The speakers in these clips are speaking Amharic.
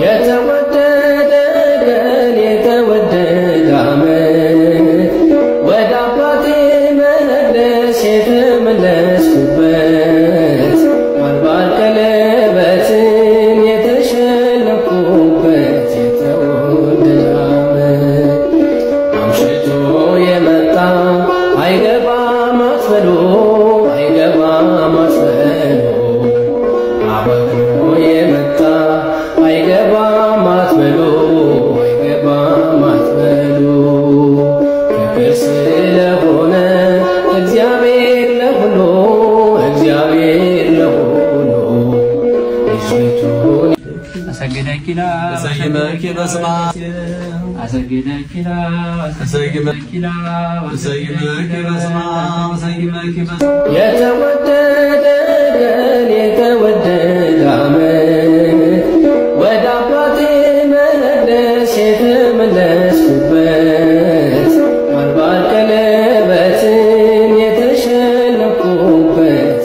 የተወደደ ቀን የተወደደ ዓመት ወደ አባቴ መቅደስ የተመለስኩበት ባልባል ቀለበትን የተሸለምኩበት የተወደደ ዓመት አምሽቶ የመጣ አይገባም አትበሉ አይገባም አትበሉ አበክሮ የመጣ አይገባም አትበሉ አይገባም አትበሉ ፍቅር ስለሆነ እግዚአብሔር ለሁሉ ልጅቱን አሰግደኪላ አሰግደኪ በስማ አሰግደኪላ አሰግደኪላ አሰግደኪ በስማ አሰግደኪ በስማ የተወደደ ቀን የተወደደ ዓመት ወደ አባቴ መቅደስ የተመለስኩበት ባልባል ቀለበትን የተሸለምኩበት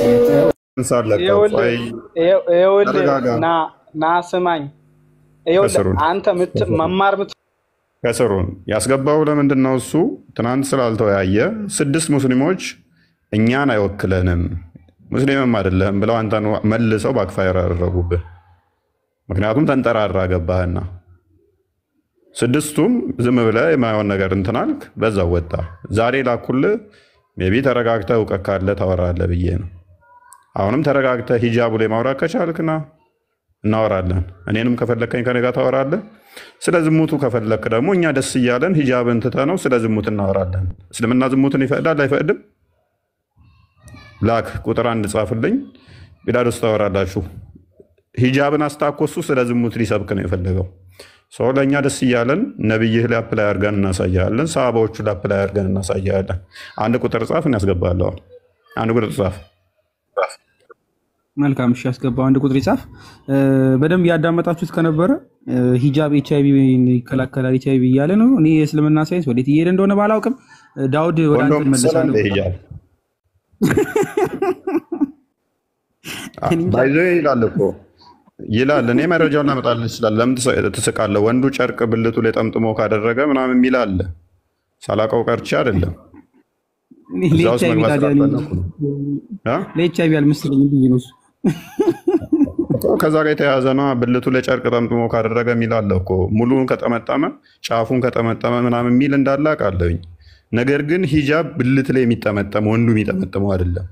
ና ስማኝ አንተ መማር ከስሩን ያስገባው ለምንድን ነው? እሱ ትናንት ስላልተወያየ 6 ሙስሊሞች እኛን አይወክለንም ሙስሊምም አይደለም ብለው አንተን መልሰው ባክፋየር አደረጉብህ። ምክንያቱም ተንጠራራ ገባህና 6ቱም ዝም ብለህ የማይሆን ነገር እንትናልክ በዛው ወጣ። ዛሬ ላኩልህ ሜቢ ተረጋግተህ እውቀት ካለ ታወራለህ ብዬ ነው። አሁንም ተረጋግተህ ሂጃቡ ላይ ማውራት ከቻልክና እናወራለን። እኔንም ከፈለከኝ ከኔ ጋር ታወራለህ። ስለ ዝሙቱ ከፈለክ ደግሞ እኛ ደስ እያለን ሂጃብን ትተነው ስለ ዝሙት እናወራለን። እስልምና ዝሙትን ይፈቅዳል አይፈቅድም? ላክ ቁጥር 1 ጻፍልኝ። ቢላዶስ ታወራላችሁ። ሂጃብን አስታኮሱ ስለ ዝሙት ሊሰብክ ነው የፈለገው። ሰው ለእኛ ደስ እያለን ነብይህ ላይ አፕላይ አድርገን እናሳያለን። ሰሃባዎቹ ላይ አፕላይ አድርገን እናሳያለን። 1 ቁጥር ጻፍ እናስገባለሁ። 1 ቁጥር ጻፍ። መልካም እሺ፣ ያስገባው 1 ቁጥር ይጻፍ። በደንብ ያዳመጣችሁት ከነበረ ሂጃብ ኤችአይቪ ይከላከላል ኤችአይቪ እያለ ነው። እኔ የእስልምና ሳይንስ ወዴት እየሄደ እንደሆነ ባላውቅም ዳውድ ወደ አንተ መልሳለሁ። ባይዞ ይላል እኮ ይላል። እኔ መረጃውን ላመጣልህ ይችላል። ለምን ትስቃለህ? ወንዱ ጨርቅ ብልቱ ላይ ጠምጥሞ ካደረገ ምናምን የሚል አለ። ሳላውቀው ቀርቼ አይደለም። ለኤችአይቪ አልመሰለኝም ብዬ ነው። ከዛ ጋር የተያያዘ ነው። ብልቱ ላይ ጨርቅ ጠምጥሞ ካደረገ የሚል አለ እኮ። ሙሉን ከጠመጠመ ጫፉን ከጠመጠመ ምናምን የሚል እንዳለ አውቃለሁኝ። ነገር ግን ሂጃብ ብልት ላይ የሚጠመጠም ወንዱ የሚጠመጥመው አይደለም።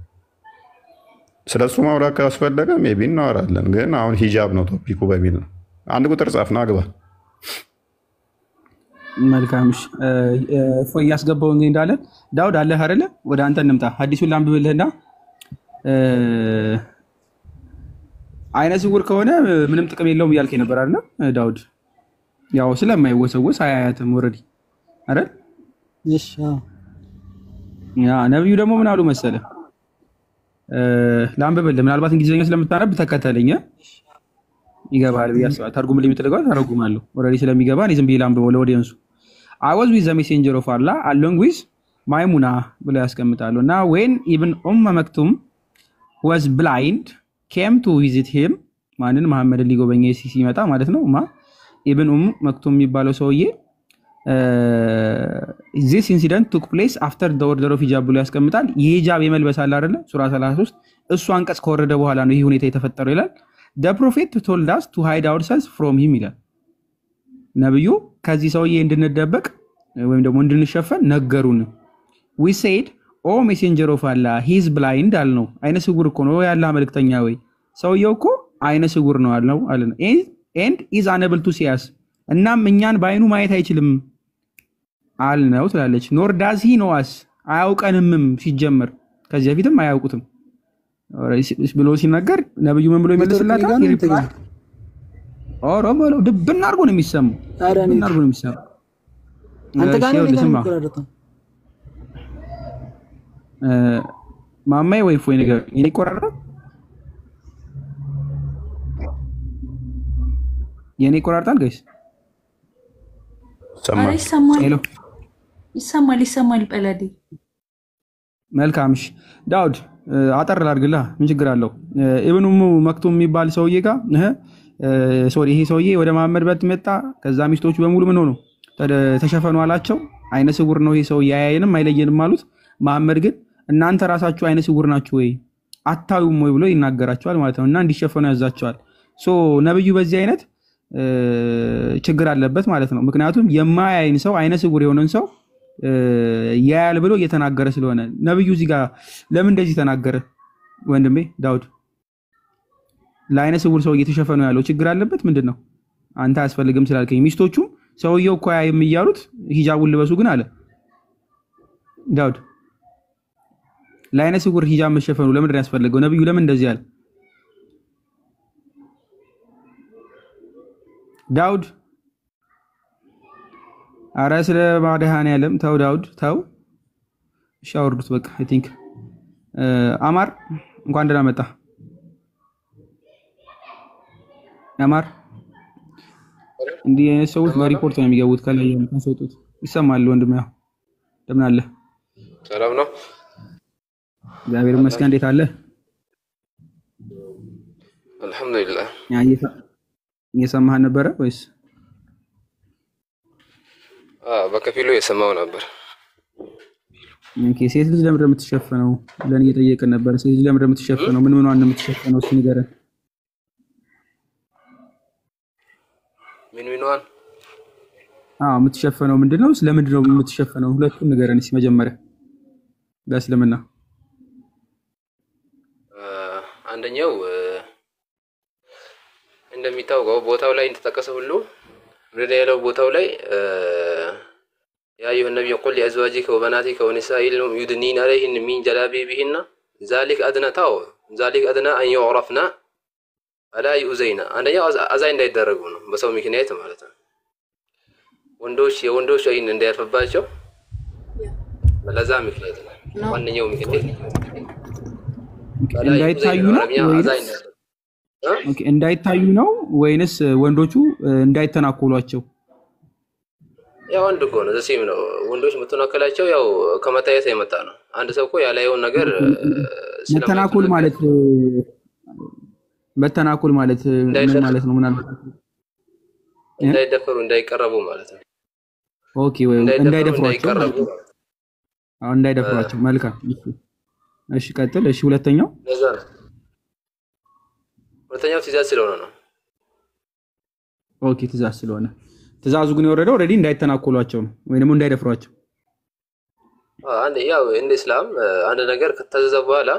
ስለሱ ማውራት ካስፈለገ ሜቢ እናወራለን። ግን አሁን ሂጃብ ነው ቶፒኩ በሚል ነው። 1 ቁጥር ጻፍና አግባ። መልካም እሺ፣ ፎይ ያስገባው እንግዲህ እንዳለን ዳውድ አለህ አይደለ? ወደ አንተ እንምጣ። ሐዲሱን ላንብብልህና አይነ ስውር ከሆነ ምንም ጥቅም የለውም እያልከኝ ነበር አይደለ ዳውድ? ያው ስለማይወሰወስ አያያትም ወረዲ አይደል? እሺ ያ ነብዩ ደግሞ ምን አሉ መሰለ? ላንብብልህ። ምናልባት እንግሊዝኛ ስለምታነብ ተከተለኝ ይገባል ብዬ አስባለሁ። ተርጉምልኝ የምትልገው ተረጉማለሁ። ወረዲ ስለሚገባ እኔ ዝም ብዬ ላንብበው ለኦዲየንሱ። I was with the messenger of Allah along with Maimuna ብለው ያስቀምጣሉ። እና when even Maktum was blind came to visit him ማንን መሐመድን ሊጎበኝ ሲመጣ ማለት ነው። ኢብን መክቱም የሚባለው ሰውዬ this incident took place after the order of hijab ብሎ ያስቀምጣል። የሂጃብ የመልበስ አለ አይደለ ሱራ 33 እሱ አንቀጽ ከወረደ በኋላ ነው ይህ ሁኔታ የተፈጠረው ይላል። the prophet told us to hide ourselves from him ይላል። ነብዩ ከዚህ ሰውዬ እንድንደበቅ ወይም ደግሞ እንድንሸፈን ነገሩን። we said oh messenger of Allah he is blind አልነው። አይነ ስውር እኮ ነው ያለ መልእክተኛ ወይ ሰውየው እኮ አይነ ስውር ነው አልነው አለና and is unable to see us እናም እኛን በአይኑ ማየት አይችልም አልነው ትላለች። nor does he know us አያውቀንምም ሲጀመር ከዚህ በፊትም አያውቁትም ብሎ ሲናገር ነብዩ ምን ብሎ ይመልስላታል? ኦሮ ብሎ ድብና አድርጎ ነው የሚሰማው። ድብና አድርጎ ነው የሚሰማው። አንተ ጋር ነው የሚቆራረጠው ማማዬ ወይ ፎይ ነገር ይቆራረጣል። የኔ ይቆራረጣል ጋይስ ይሰማል ጳላዲ መልካምሽ ዳውድ አጠር ላድርግልህ ምን ችግር አለው? ኢብኑ መክቱም የሚባል ሰውዬ ጋር ሶሪ ይሄ ሰውዬ ወደ መሐመድ በት መጣ። ከዛ ሚስቶቹ በሙሉ ምን ሆኑ ተሸፈኑ አላቸው። አይነ ስውር ነው ይሄ ሰውዬ አያየንም አይለየንም አሉት። መሐመድ ግን እናንተ ራሳችሁ አይነ ስውር ናችሁ ወይ አታዩም ወይ ብሎ ይናገራቸዋል ማለት ነው። እና እንዲሸፈኑ ያዛቸዋል። ሶ ነብዩ በዚህ አይነት ችግር አለበት ማለት ነው። ምክንያቱም የማያይን ሰው አይነ ስውር የሆነን ሰው ያያል ብሎ እየተናገረ ስለሆነ ነብዩ እዚህ ጋር ለምን እንደዚህ ተናገረ? ወንድሜ ዳውድ ለአይነ ስውር ሰው እየተሸፈኑ ያለው ችግር አለበት ምንድነው? አንተ አያስፈልግም ስላልከኝ ሚስቶቹም ሰውየው እኮ ያይም እያሉት ሂጃቡን ልበሱ ግን አለ ዳውድ። ለአይነ ስውር ሂጃብ መሸፈኑ ለምንድን ያስፈልገው? ነብዩ ለምን እንደዚህ አለ? ዳውድ አረ ስለ መድኃኒዓለም ተው ዳውድ ተው። እሺ አውርዱት በቃ። አይ ቲንክ አማር እንኳን ደህና መጣ። አማር እንዲህ አይነት ሰዎች በሪፖርት ነው የሚገቡት። ከላይ የሚያስወጡት ይሰማል። ወንድም ያው እንደምን አለ? ሰላም ነው እግዚአብሔር ይመስገን። እንዴት አለ? አልሐምዱሊላህ። እየሰማህ ነበረ ወይስ? በከፊሉ የሰማው ነበር። ኦኬ። ሴት ልጅ ለምን እንደምትሸፈነው ብለን እየጠየቅን ነበር። ሴት ልጅ ለምን እንደምትሸፈነው ምን ምንዋን እንደምትሸፈነው እስኪ ንገረን። ምን ምንዋን? የምትሸፈነው ምንድነው? ስለምንድነው የምትሸፈነው? ሁለቱን ንገረን እስኪ መጀመሪያ በእስልምና። አንደኛው እንደሚታወቀው ቦታው ላይ እንደተጠቀሰ ሁሉ ምንድነው ያለው ቦታው ላይ ያ አዩሀ ነብዩ ቁል ሊአዝዋጂከ ወበናቲከ ወኒሳኢል ሙእሚኒን አለይሂን ሚን ጀላቢቢሂን ዛሊከ አድና አን ይዑረፍና አላ ዩዘይና። አንደኛው አዛይ እንዳይደረጉ ነው በሰው ምክንያት ማለት ነው። የወንዶች አይን እንዳያርፍባቸው ለዛ ምክንያት ነው። ዋነኛው ምክንያት እንዳይታዩ ነው ወይስ ኦኬ እንዳይታዩ ነው ወይንስ ወንዶቹ እንዳይተናኮሏቸው? ያው አንድ እኮ ነው ዘሴም ነው። ወንዶች መተናከላቸው ያው ከመታየት የመጣ ነው። አንድ ሰው እኮ ያላየውን ነገር መተናኮል ማለት ምን ማለት ነው? ምናልባት እንዳይደፈሩ እንዳይቀርቡ ማለት ነው። ኦኬ ወይ እንዳይደፍሯቸው። መልካም እሺ ቀጥል። እሺ ሁለተኛው ትእዛዝ ስለሆነ ነው። ኦኬ ትእዛዝ ስለሆነ ትእዛዙ ግን የወረደው ኦልሬዲ እንዳይተናኮሏቸው ነው ወይ ደግሞ እንዳይደፍሯቸው። ያው እንደ እስላም አንድ ነገር ከተዘዘ በኋላ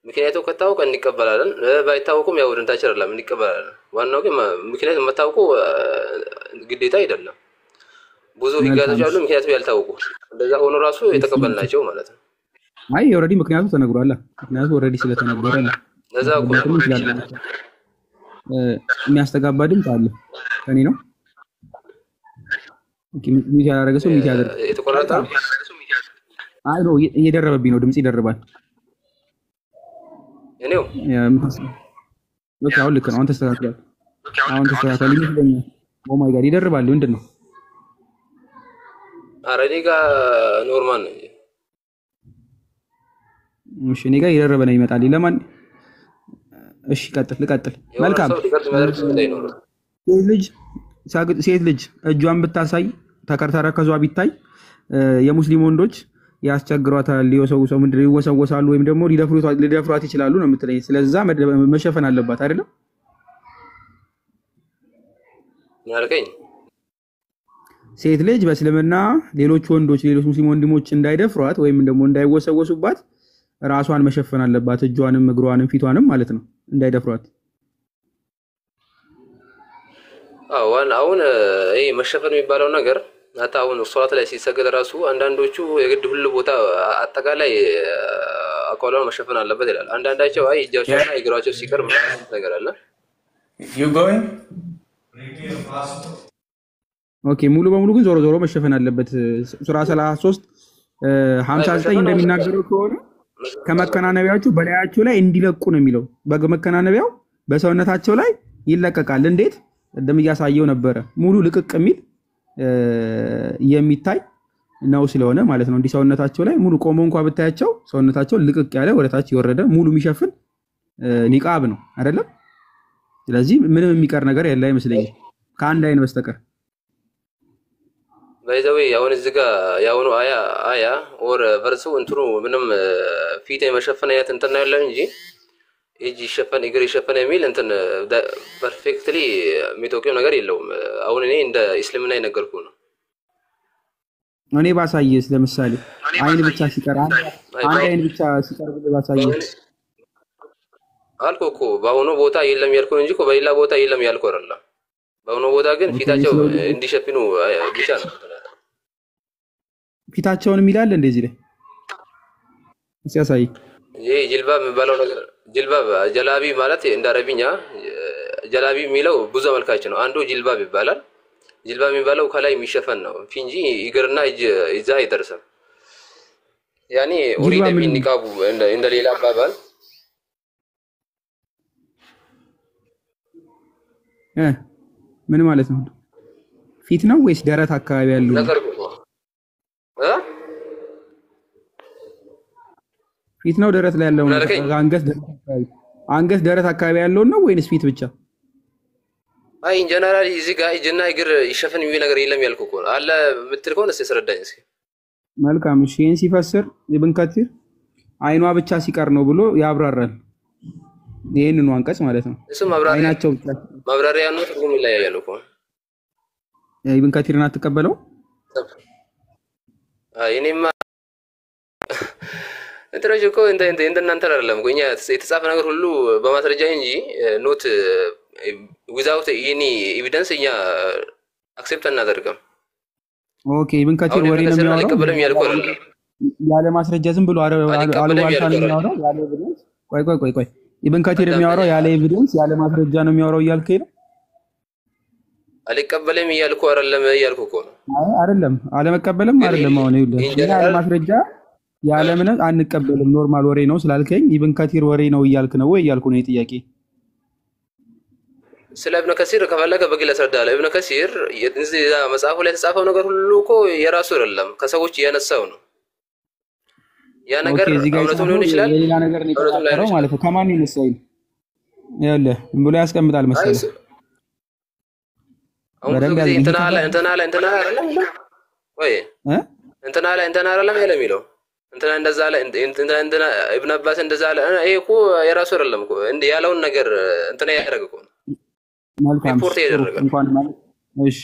ምክንያቱ ከታወቀ እንቀበላለን፣ ባይታወቁም ያው ወደንታች አይደለም እንቀበላለን። ዋናው ግን ምክንያቱ መታወቁ ግዴታ አይደለም። ብዙ ህጋቶች አሉ ምክንያቱ ያልታወቁ እንደዛ ሆኖ ራሱ የተቀበልናቸው ማለት ነው። አይ ኦልሬዲ ምክንያቱ ተነግሯል። ምክንያቱ ኦልሬዲ ስለተነገረ ነው። ለዛ እኮ የሚያስተጋባ ድምፅ አለ ከኔ ነው። ኦኬ ሚት ያደረገ ሰው ሚት ያደርግ የተቆረጠ አይ ነው እየደረበብኝ ነው። ድምጽ ይደርባል። እኔው ኦኬ አሁን ልክ ነው። አሁን ተስተካክሏል። ይመስለኛል። ኦ ማይ ጋድ ይደርባል። ምንድን ነው? ኧረ እኔ ጋር ኖርማል ነው። እሺ እኔ ጋር እየደረበ ነው ይመጣል። ለማን እሺ ልቀጥል። መልካም ሴት ልጅ እጇን ብታሳይ ተከርተረከዟ ቢታይ የሙስሊም ወንዶች ያስቸግሯታል፣ ይወሰወሳሉ ወይም ደግሞ ሊደፍሯት ይችላሉ ነው የምትለኝ። ስለዛ መሸፈን አለባት አይደለም? ያልከኝ ሴት ልጅ በእስልምና ሌሎች ሙስሊም ወንድሞች እንዳይደፍሯት ወይም ደግሞ እንዳይወሰወሱባት ራሷን መሸፈን አለባት። እጇንም እግሯንም ፊቷንም ማለት ነው እንዳይደፍሯት። አሁን ይሄ መሸፈን የሚባለው ነገር አሁን ሶላት ላይ ሲሰገድ ራሱ አንዳንዶቹ የግድ ሁሉ ቦታ አጠቃላይ አቋሏን መሸፈን አለበት ይላል። አንዳንዳቸው አይ እጃቸውና እግራቸው ሲቀር ማለት ነገር አለ። ኦኬ ሙሉ በሙሉ ግን ዞሮ መሸፈን አለበት። ሱራ 33 59 እንደሚናገረው ከሆነ ከመከናነቢያቸው በላያቸው ላይ እንዲለቁ ነው የሚለው። በመከናነቢያው በሰውነታቸው ላይ ይለቀቃል። እንዴት እንደሚያሳየው ነበረ። ሙሉ ልቅቅ የሚል የሚታይ ነው ስለሆነ ማለት ነው። እንዲህ ሰውነታቸው ላይ ሙሉ ቆሞ እንኳን ብታያቸው ሰውነታቸው ልቅቅ ያለ ወደታች የወረደ ሙሉ የሚሸፍን ኒቃብ ነው አይደለም? ስለዚህ ምንም የሚቀር ነገር ያለ አይመስለኝም ከአንድ አይን በስተቀር ባይዘዌ ያውን እዚህ ጋር ያውኑ አያ ወር ቨርሱ እንትኑ ምንም ፊት የመሸፈን አይነት እንትን ነው ያለው እንጂ እጅ ይሸፈን እግር ይሸፈን የሚል እንትን ፐርፌክትሊ የሚጠቁም ነገር የለውም። አሁን እኔ እንደ እስልምና የነገርኩ ነው። እኔ ባሳየስ ለምሳሌ አይን ብቻ ሲቀር አንድ አይን ብቻ ሲቀር ባሳየስ አልኩ እኮ በአሁኑ ቦታ የለም ያልኩ እንጂ እኮ በሌላ ቦታ የለም ያልኩ አይደለም። በአሁኑ ቦታ ግን ፊታቸው እንዲሸፍኑ ብቻ ነው። ፊታቸውንም ይላል እንደዚህ ላይ ሲያሳይ ይሄ ጅልባብ የሚባለው ነገር ጅልባብ ጀላቢ ማለት እንደ አረብኛ ጀላቢ የሚለው ብዙ አመልካች ነው። አንዱ ጅልባብ ይባላል። ጅልባብ የሚባለው ከላይ የሚሸፈን ነው እንጂ እግርና እጅ እዛ አይደርስም። ያኔ ኡሪደ ቢኒቃቡ እንደ ሌላ አባባል ምን ማለት ነው? ፊት ነው ወይስ ደረት አካባቢ ያለው ነገር ፊት ነው ደረት ላይ ያለው አንገት ደረት አካባቢ ያለው ነው ወይስ ፊት ብቻ? አይ ጀነራል እዚህ ጋር እጅና እግር ይሸፈን የሚል ነገር የለም ያልኩ እኮ አለ የምትል ከሆነ እስኪ አስረዳኝ እስኪ። መልካም እሺ፣ ይሄን ሲፈስር ኢብን ከቲር አይኗ ብቻ ሲቀር ነው ብሎ ያብራራል። ይሄንን አንቀጽ ማለት ነው። እሱ ማብራሪያ ነው ትርጉም ይለያያል እኮ። ኢብን ከቲርን አትቀበለው? አይ እኔማ እንትረጅ እኮ እንደናንተ አይደለም እኮ እኛ የተጻፈ ነገር ሁሉ በማስረጃ እንጂ ኖት ዊዛውት ኤኒ ኤቪደንስ እኛ አክሴፕት አናደርግም። ኦኬ ኢብን ከቲር ወሬ ነው የሚያወራው ያለ ማስረጃ ዝም ብሎ አልዋልታ ነው የሚያወራው ያለ ኤቪደንስ። ቆይ ኢብን ከቲር የሚያወራው ያለ ኤቪደንስ ያለ ማስረጃ ነው የሚያወራው እያልከኝ ነው? አልቀበልም እያልኩ አይደለም እያልኩ እኮ ነው። አይደለም አለመቀበልም አይደለም። አሁን ይኸውልህ ያለ ማስረጃ ያለ ምንም አንቀበልም ኖርማል ወሬ ነው ስላልከኝ ኢብን ከቲር ወሬ ነው እያልክ ነው ወይ እያልኩ ነው ጥያቄ። ስለ ኢብን ከሲር ከፈለገ በግል አስረዳለሁ። ኢብን ከሲር እዚህ መጽሐፉ ላይ የተጻፈው ነገር ሁሉ እኮ የራሱ አይደለም ከሰዎች ያነሳው ነው። ያ ነገር እውነቱም ሊሆን ይችላል ሌላ ነገር ነው የተጻፈው ማለት ነው። ከማን ይነሳው ይኸውልህ ብሎ ያስቀምጣል መሰለህ። አሁን እንግዲህ እንትና አይደለም ወይ እንትና አይደለም ያለ የሚለው እንትና እንደዛ አለ እንትና ኢብን አባስ እንደዛ አለ። ይሄ እኮ የራሱ አይደለም እኮ እንደ ያለውን ነገር እንትና ያደረገ እኮ ነው። መልካም እንኳን ማለት እሺ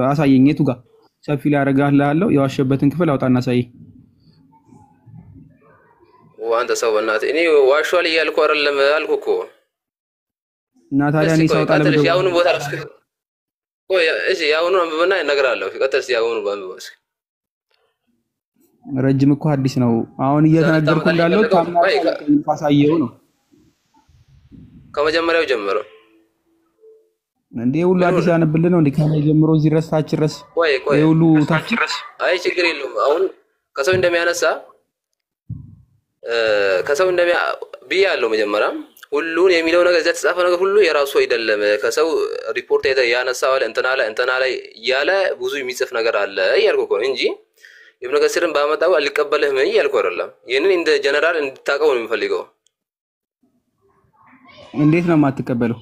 አሳየኝ። የቱ ጋር ሰፊ ላይ አደርጋለሁ የዋሸበትን ክፍል አውጣና አሳየኝ። አንተ ሰው በእናትህ እኔ ዋሽዋል እያልኩ አይደለም አልኩ እኮ እና ታዲያ እኔ ሰው ጣለ ነው ያውኑ ቦታ እስኪ ቆይ እሺ ያውኑ አንብበና እነግራለሁ። ቀጥል ያውኑ አንብበስ ረጅም እኮ አዲስ ነው። አሁን እየተነገርኩ እንዳለው ታሳየው ነው ከመጀመሪያው ጀምሮ እንዴ ሁሉ አዲስ ያነብልህ ነው እንዴ? ከላይ ጀምሮ እዚህ ድረስ ታች ድረስ ቆይ ሁሉ ታች ድረስ አይ ችግር የለውም። አሁን ከሰው እንደሚያነሳ ከሰው ብያለሁ መጀመሪያ ሁሉን የሚለው ነገር እዛ ተጻፈ ነገር ሁሉ የራሱ አይደለም። ከሰው ሪፖርት ያነሳው አለ እንትና ላይ ያለ ብዙ የሚጽፍ ነገር አለ እያልኩ እኮ እንጂ ኢብን ከሲርን ባመጣው አልቀበልህም እያልኩ አይደለም። ይሄንን እንደ ጀነራል እንድታቀው ነው የምፈልገው። እንዴት ነው የማትቀበለው?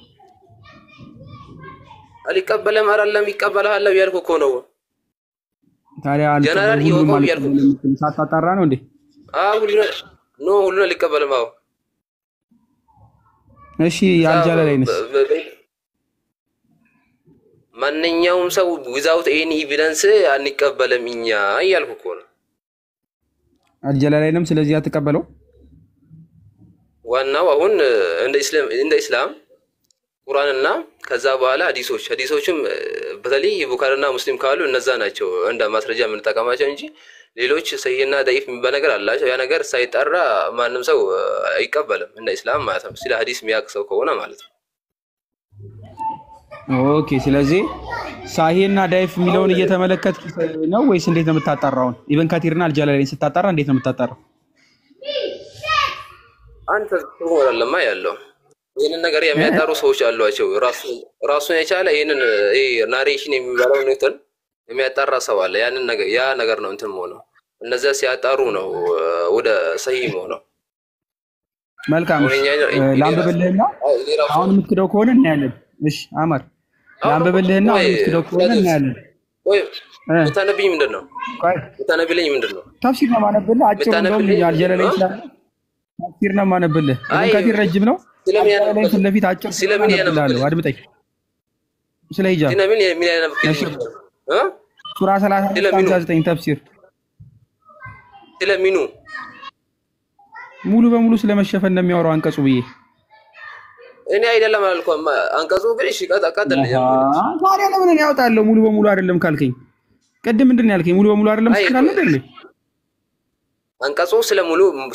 አልቀበልህም አይደለም ይቀበልሃል እያልኩ እኮ ነው። ታዲያ ጀነራል ይወቀው እያልኩ ሳታጣራ ነው እንዴ? ሁሉን አልቀበልም። አዎ እሺ አልጃላ ላይ ነስ ማንኛውም ሰው ዊዛውት ኤኒ ኤቪደንስ አንቀበልም እኛ እያልኩ እኮ ነው። አልጃላ ላይ ነም ስለዚህ አትቀበለው። ዋናው አሁን እንደ እስላም ቁርአንና ከዛ በኋላ ሐዲሶችም በተለይ ቡኻሪና ሙስሊም ካሉ እነዛ ናቸው እንደ ማስረጃ የምንጠቀማቸው እንጂ ሌሎች ሰሂህና ደኢፍ የሚባል ነገር አላቸው። ያ ነገር ሳይጣራ ማንም ሰው አይቀበልም እንደ እስላም ማለት ነው። ስለ ሐዲስ የሚያውቅ ሰው ከሆነ ማለት ነው። ኦኬ ስለዚህ ሳሂህና ደኢፍ የሚለውን እየተመለከትክ ነው ወይስ እንዴት ነው የምታጣራው? ኢብን ከቲርና አልጃላሊን ስታጣራ እንዴት ነው የምታጣራው? አንተ ወላማ ያለው ይሄንን ነገር የሚያጣሩ ሰዎች አሏቸው። ራሱን የቻለ ይሄንን ናሬሽን የሚባለው እንትን የሚያጣራ ሰው አለ። ያ ነገር ነው እንትን ሆኖ እነዛ ሲያጣሩ ነው ወደ ሰሂህ ሆኖ መልካም ላንብብልህና አሁን የምትክደው ከሆነ እናያለን። እሺ አማር ላንብብልህና አሁን የምትክደው ከሆነ እናያለን። ብታነብኝ ምንድነው? ብታነብልኝ ምንድነው? ተፍሲር ነው ማነብልህ። አጭር እንደውም ያልጀለለ ይችላል። ተፍሲር ነው ማነብልህ። ከፊት ረጅም ነው። ስለምን ፊት ለፊት አጭር ስለምን ያነብልህ? አድምጠኝ። ስለ ሂጃብ ስለምን ያነብልህ? ሱራ 39 ተፍሲር ስለሚኑ ሙሉ በሙሉ ስለመሸፈን እንደሚያወራው አንቀጹ ብዬ እኔ አይደለም አልኩም። አንቀጹ ግን እሺ ቀጥል። ታዲያ ለምን እኔ ያወጣለሁ? ሙሉ በሙሉ አይደለም ካልከኝ ቅድም ምንድን ነው ያልከኝ? ሙሉ በሙሉ አይደለም ስላለ አይደል? አንቀጹ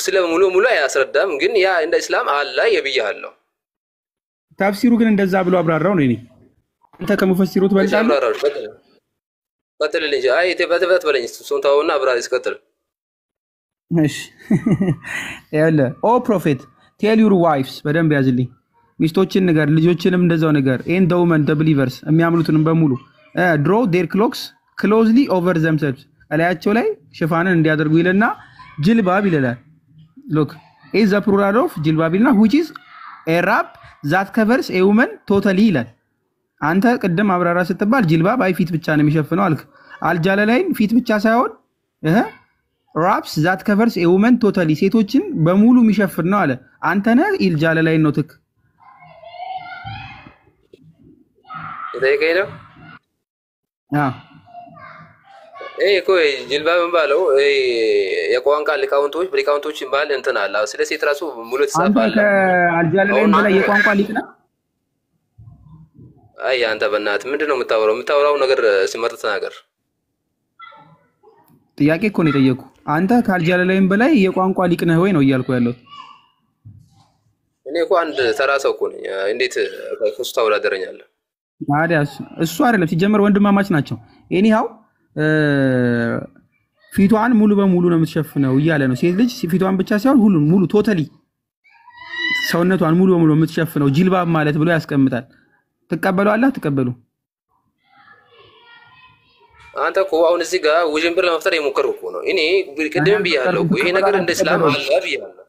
ስለሙሉ ሙሉ አያስረዳም። ግን ያ እንደ እስላም አለ የብያለሁ። ተፍሲሩ ግን እንደዛ ብሎ አብራራው ነው። እኔ አንተ ከሙፈሲሩ ትበልጣለህ። ቀጥልልኝ። አይ ተበተበት በለኝ። እሱን ተውና አብራሪ እስከጥል። እሺ ያለ ኦ ፕሮፌት ቴል ዩር ዋይፍስ በደንብ ያዝልኝ። ሚስቶችን ንገር፣ ልጆችንም እንደዛው ንገር። ኤንድ ዘ ውመን ዘ ቢሊቨርስ የሚያምኑትንም በሙሉ ድሮ ዴር ክሎክስ ክሎዝሊ ኦቨር ዘምሰልቭስ እላያቸው ላይ ሽፋንን እንዲያደርጉ ይልና ጅልባብ ይላል። ሎክ ኢዝ ዘ ፕሉራል ኦፍ ጅልባብ ይልና which is a wrap that covers a woman totally ይላል። አንተ ቅድም አብራራ ስትባል ጅልባብ አይ ፊት ብቻ ነው የሚሸፍነው አልክ። አልጃለላይን ፊት ብቻ ሳይሆን wraps that covers a woman totally ሴቶችን በሙሉ የሚሸፍን ነው አለ። አንተ ነህ ኢልጃለላይን ነው ትክ ይሄ ነው እኮ ጅልባብ ባለው የቋንቋ ሊቃውንቶች ባል እንትን አለ። ስለ ሴት ራሱ ሙሉ ተጻፈ አለ። አልጃለላይን በላይ የቋንቋ ሊቅ ነህ። አይ አንተ በእናትህ ምንድነው የምታወራው ነገር ሲመርጥ ተናገር። ጥያቄ እኮ ነው የጠየቁ። አንተ ከአልጃለላይን በላይ የቋንቋ ሊቅ ነህ ወይ ነው እያልኩ ያለው። እኔ እኮ አንድ ተራ ሰው እኮ ነኝ። እንዴት ከሱ ታወዳደረኛለህ? ታዲያ እሱ አይደለም ሲጀመር ወንድማማች ናቸው። ኤኒሃው ፊቷን ሙሉ በሙሉ ነው የምትሸፍነው እያለ ነው። ሴት ልጅ ፊቷን ብቻ ሳይሆን ሁሉን ሙሉ ቶታሊ ሰውነቷን ሙሉ በሙሉ የምትሸፍነው ጅልባብ ማለት ብሎ ያስቀምጣል። ትቀበሏለህ? ትቀበሉ? አንተ እኮ አሁን እዚህ ጋር ውዥንብር ለመፍጠር የሞከረው እኮ ነው። እኔ ቅድም ብያለሁ እኮ ይሄ ነገር እንደ እስላም አለ ብያለሁ።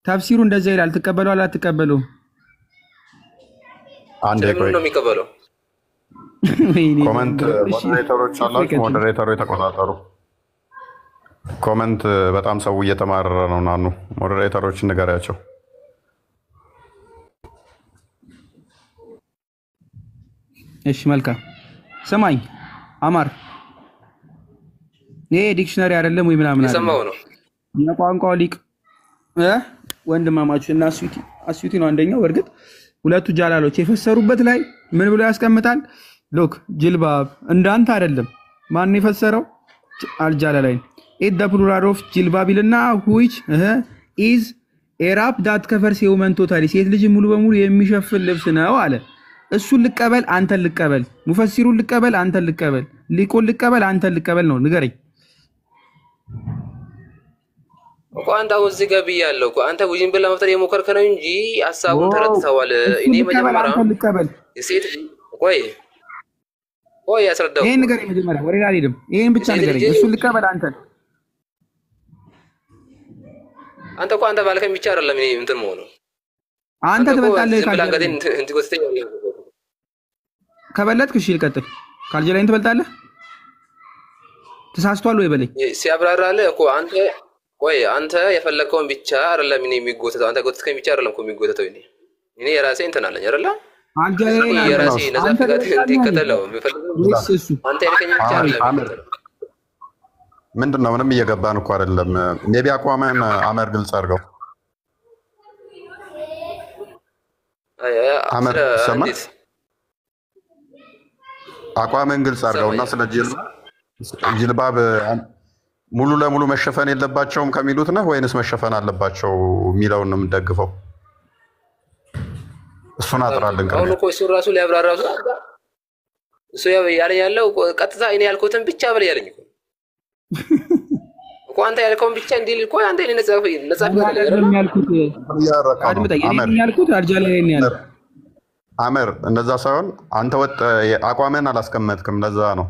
ተፍሲሩ እንደዛ ይላል። ትቀበሏለህ? አትቀበሉ? አንዴ ቆይ ነው የሚቀበለው። ኮሜንት ሞዴሬተሮች አላችሁ? ሞዴሬተሮች ተቆጣጠሩ። ኮሜንት በጣም ሰው እየተማረረ ነው። ናኑ ሞዴሬተሮች ንገሪያቸው። እሺ መልካም ስማኝ አማር፣ ይሄ ዲክሽነሪ አይደለም ወይ ምናምን አይደለም። የሰማው ነው የቋንቋው ሊቅ ወንድማማቾች እና አስዩቲ ነው አንደኛው። በእርግጥ ሁለቱ ጃላሎች የፈሰሩበት ላይ ምን ብሎ ያስቀምጣል? ሎክ ጅልባብ እንዳንተ አይደለም። ማን የፈሰረው? አልጃላላይን ኢት ዘ ፕሉራል ኦፍ ጅልባብ ይልና which is a wrap that covers a woman totally ሴት ልጅ ሙሉ በሙሉ የሚሸፍን ልብስ ነው አለ። እሱን ልቀበል አንተን ልቀበል፣ ሙፈሲሩን ልቀበል አንተን ልቀበል፣ ሊቁን ልቀበል አንተን ልቀበል ነው? ንገረኝ እኮ አንተ አሁን እዚህ ጋር ብያለሁ እኮ አንተ ውዥንብር ለመፍጠር የሞከርክ ነው እንጂ ሐሳቡን ተረድተዋል። እኔ መጀመሪያ አንተን ልቀበል የሴት ቆይ ያስረዳው ይሄን ንገረኝ። መጀመሪያ ወሬ አልሄድም። ይሄን ብቻ ንገረኝ። እሱን ልቀበል አንተን አንተ እኮ አንተ ባልከኝ ብቻ አይደለም እኔ እንትን መሆኑ አንተ ትበልጣለህ። ከበለጥክ እሺ ልቀጥል። ካልጀላይን ትበልጣለህ። ተሳስቷል ወይ በለኝ። ሲያብራራልህ እኮ አንተ የፈለከውን ብቻ አይደለም እኔ የሚጎተተው። አንተ ጎተተከኝ ብቻ አይደለም እኮ የሚጎተተው። እኔ የራሴ እንትን አለኝ አይደለ? አልጀላይን የራሴ ነዛፍጋት እንዲከተለው አንተ የልከኝ ብቻ አይደለም። ምንድነው? ምንም እየገባን እኮ አይደለም። ሜቢ አቋምን አመር ግልጽ አድርገው። አመር ሰማ አቋምን ግልጽ አድርገውና ስለ ጅልባብ ሙሉ ለሙሉ መሸፈን የለባቸውም ከሚሉት ነህ ወይንስ መሸፈን አለባቸው የሚለውን ነው የምንደግፈው? እሱን አጥራለን። አሁን እኮ እሱ ራሱ ሊያብራራው እሱ ያለው ቀጥታ እኔ ያልኩትን ብቻ በል ያለኝ እኮ አንተ ያልከውን ብቻ እንዲል እኮ አንተ እኔ ነጻፍ አይደለም ያልኩት። አድምጠኝ። እኔ ያልኩት አልጃላይን ያለው አመር እንደዛ ሳይሆን አንተ ወጥ አቋምን አላስቀመጥክም። ለዛ ነው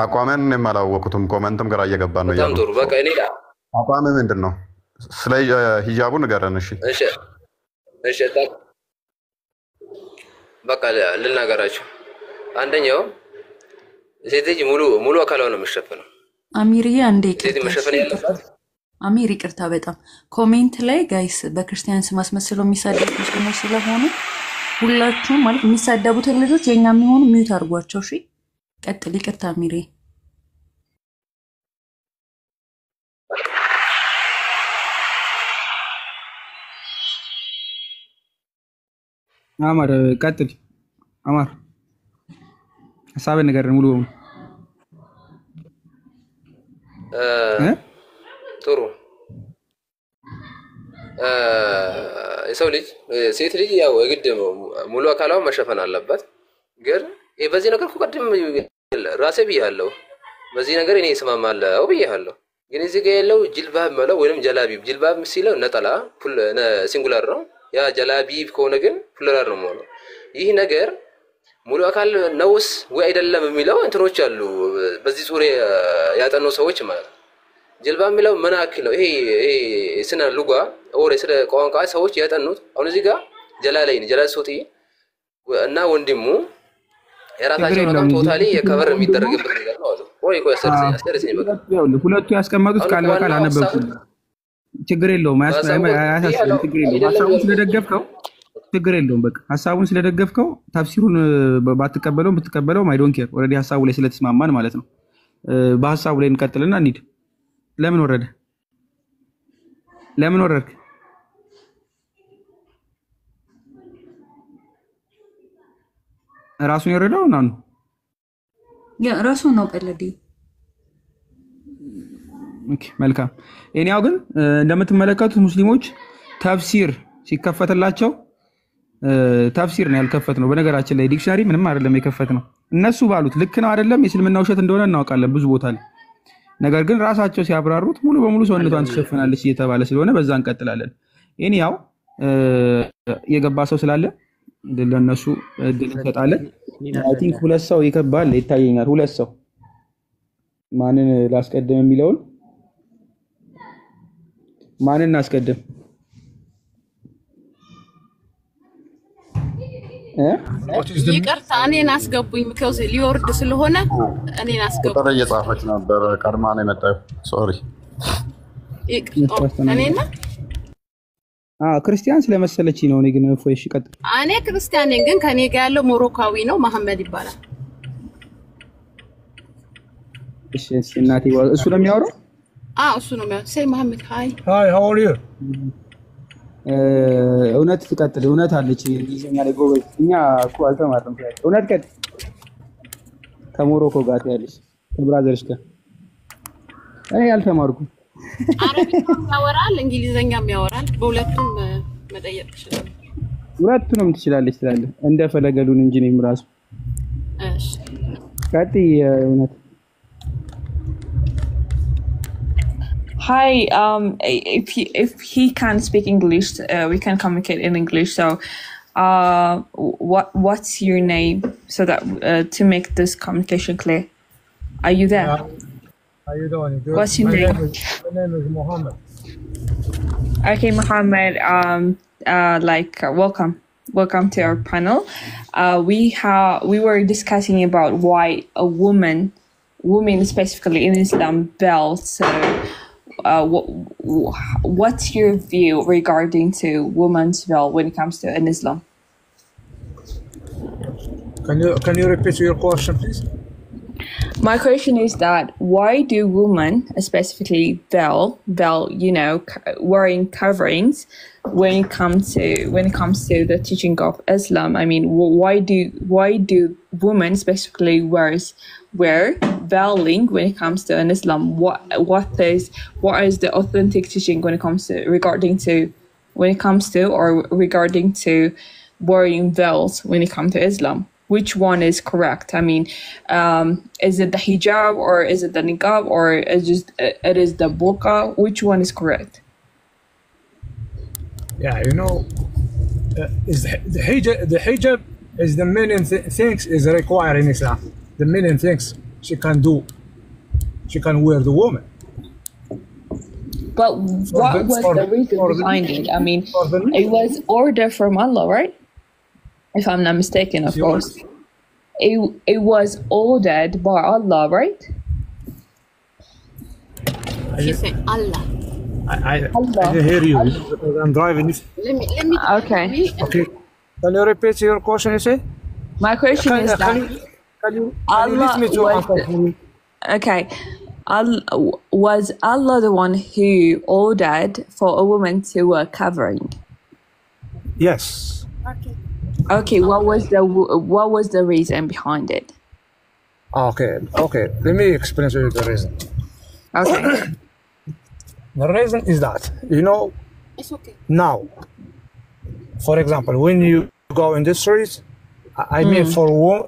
አቋምን የማላወቁትም ኮመንትም ግራ እየገባን ነው ያለው። በጣም ጥሩ። በቃ እኔ አቋም ምንድን ነው? ስለ ሂጃቡ ንገረን። እሺ እሺ በቃ ልናገራችሁ። አንደኛው ሴት ልጅ ሙሉ አካሏን ነው የምትሸፍነው። አሚርዬ አንዴ ሴት መሸፈን ያለባት አሚር ይቅርታ፣ በጣም ኮሜንት ላይ ጋይስ በክርስቲያን ስም አስመስለው የሚሳደቡ ሙስሊሞች ስለሆኑ ሁላችሁም ማለት የሚሳደቡትን ልጆች የኛ የሚሆኑ ሚዩት አድርጓቸው። እሺ ቀጥል። ይቅርታ አሚሬ። አማር ቀጥል። አማር ሐሳብን ንገረን ሙሉ በሙሉ። ጥሩ የሰው ልጅ ሴት ልጅ ያው የግድ ሙሉ አካሏን መሸፈን አለባት። ግን በዚህ ነገር ቀደም ራሴ ብያለሁ። በዚህ ነገር እኔ እስማማለሁ ብያለሁ። ግን እዚህ ጋር ያለው ጅልባብ ማለት ወይንም ጀላቢብ፣ ጅልባብ ሲለው ነጠላ ሲንጉላር ነው። ያ ጀላቢብ ከሆነ ግን ፕሉራል ነው ማለት። ይህ ነገር ሙሉ አካል ነውስ ወይ አይደለም የሚለው እንትኖች አሉ። በዚህ ዙሪያ ያጠኑ ሰዎች ማለት ጅልባብ የሚለው ምን ያክል ነው? ይሄ ስነ ሉጋ ኦር ስለ ቋንቋ ሰዎች ያጠኑት። አሁን እዚህ ጋር ጀላል ሶቲ እና ወንድሙ የራሳቸው ነገር ቶታሊ የከቨር የሚደረግበት ነገር ነው አሉ። ወይ አስተርሰኝ በቃ ሁለቱ ያስቀመጡት ቃል በቃል አነበብኩት። ችግር የለውም። ሀሳቡን ስለደገፍከው ችግር የለውም። በቃ ሀሳቡን ስለደገፍከው ተፍሲሩን ባትቀበለው ብትቀበለው አይ ዶንት ኬር። ኦልሬዲ ሀሳቡ ላይ ስለተስማማን ማለት ነው። በሀሳቡ ላይ እንቀጥልና እንሂድ። ለምን ወረደ? ለምን ወረድክ? ራሱን የወረደው ነው ራሱ ነው ቀለዲ። ኦኬ መልካም። እኔው ግን እንደምትመለከቱት ሙስሊሞች ተፍሲር ሲከፈትላቸው ተፍሲር ነው ያልከፈት ነው። በነገራችን ላይ ዲክሽነሪ ምንም አይደለም የከፈት ነው። እነሱ ባሉት ልክ ነው አይደለም የእስልምና ውሸት እንደሆነ እናውቃለን ብዙ ቦታ ላይ። ነገር ግን ራሳቸው ሲያብራሩት ሙሉ በሙሉ ሰውነቷን ትሸፍናለች እየተባለ ስለሆነ በዛ እንቀጥላለን። እኔው የገባ ሰው ስላለ ለነሱ እድል እንሰጣለን። አይ ቲንክ ሁለት ሰው ይከባል ይታየኛል። ሁለት ሰው ማንን ላስቀድም የሚለውን ማንን አስቀድም? ይቅርታ እኔን አስገቡኝ። ምክንያቱም ሊወርድ ስለሆነ እኔን አስገቡኝ። ቁጥር እየጻፈች ነበር። ቀድማ ነው የመጣው። ሶሪ እኔና ክርስቲያን ስለመሰለች ነው። እኔ ግን እፎይሽ ቀጥል። እኔ ክርስቲያን ነኝ፣ ግን ከኔ ጋር ያለው ሞሮካዊ ነው፣ መሐመድ ይባላል። እሺ እናቴ እሱ ነው የሚያወራው? እሱ ነው የሚያወራው። ሰይ መሐመድ ሃይ how are you? እውነት ትቀጥል። እውነት አለች እንግሊዝኛ ላይ ጎበዝ። እኛ እኮ አልተማርንም። እውነት ቀጥል። ከሞሮኮ ጋር ያለች ከብራዘርሽ ጋር እኔ አልተማርኩም። አረብኛም ያወራል እንግሊዝኛም ያወራል። በሁለቱም መጠየቅ ትችላለህ። ሁለቱንም ትችላለች ትላለህ። እንደ ፈለገሉን እንጂ ነው ራሱ። እሺ ቀጥይ። እውነት Hi, if he can speak English, we can communicate in English. So, what's your name so that to make this communication clear? Are you there? How you doing? Good. What's your name? My name is Muhammad. Okay, Muhammad. Welcome to our panel. We were discussing about why women specifically in Islam belts. What's your view regarding to women's veil when it comes to in Islam? Can you repeat your question, please? My question is that why do women, specifically veil, wearing coverings when it comes to the teaching of Islam? I mean, why do women specifically wear veiling when it comes to an Islam? What is the authentic teaching when it comes to regarding to wearing veils when it comes to Islam? Which one is correct? I mean, is it the hijab or is it the niqab or it is the burqa? Which one is correct? Yeah, is the hijab is the main things is required in Islam. The main things she can do, she can wear the woman. But what was the reason behind it? I mean, it was order from Allah, right? If I'm not mistaken, of course. It was ordered by Allah, right? She said Allah. I didn't hear you because I'm driving. Let me. Okay. Okay. Can you repeat your question, you say? My question is that can you Allah listen me to answer for me? Okay. Was Allah the one who ordered for a woman to wear covering? Yes. Okay. What was the reason behind it? Okay. Let me explain to you the reason. Okay. The reason is that, you know, It's okay. now, for example, when you go in the streets, I mean for women,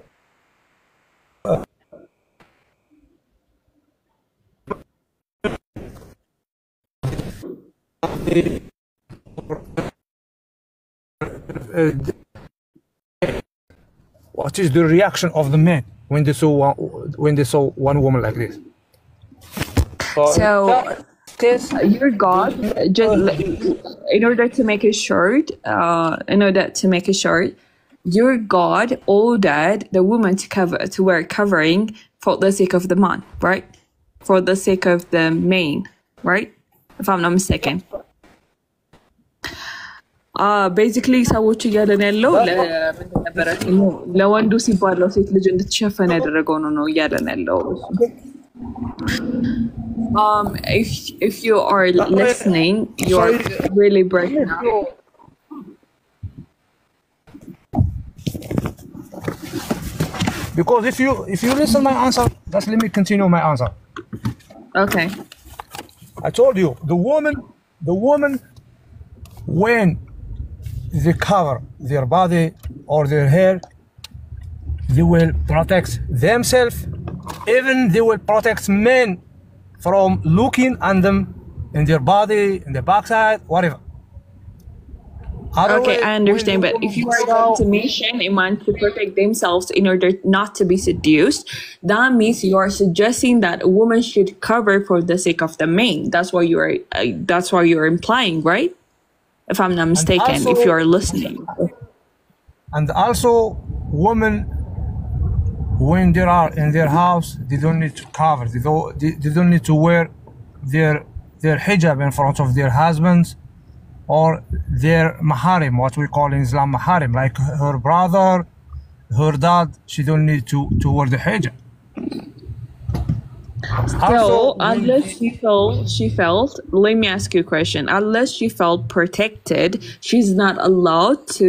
what is the reaction of the men when they saw one woman like this? So, your God, in order to make it short, your God ordered the woman to wear covering for the sake of the man, right? For the sake of the man, right? If I'm not mistaken. ቤዚክሊ ሰዎች እያለን ያለው ለወንዱ ሲባል ለሴት ልጅ እንድትሸፈን ያደረገው ነው እያለን ያለው። If you are listening, you are really breaking up. Because if you listen my answer, just let me continue my answer. Okay. I told you the woman when they cover their body or their hair, they will protect themselves. Even they will protect men from looking at them in their body, in the backside, whatever. Okay, I understand, but if you are going to mention a man to protect themselves in order not to be seduced, that means you are suggesting that a woman should cover for the sake of the man. That's what you're implying, right? If I'm not mistaken, also, if you are listening. And also, women, when they are in their house, they don't need to cover. They don't need to wear their hijab in front of their husbands or their maharim, what we call in Islam maharim, like her brother, her dad. She don't need to wear the hijab. So, unless she felt, let me ask you a question. Unless she felt protected, she's not allowed to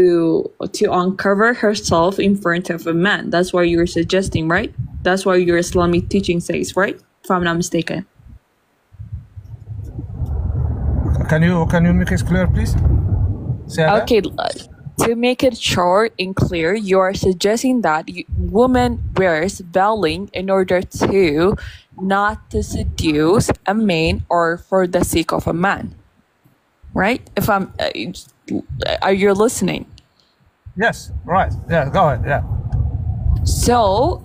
uncover herself in front of a man. That's what you're suggesting, right? That's what your Islamic teaching says, right? If I'm not mistaken. Can you make it clear, please? Okay. To make it short and clear, you are suggesting that woman wears veiling in order to not to seduce a man or for the sake of a man, right? If I'm, are you listening? Yes, right. Yeah, go ahead. Yeah. So,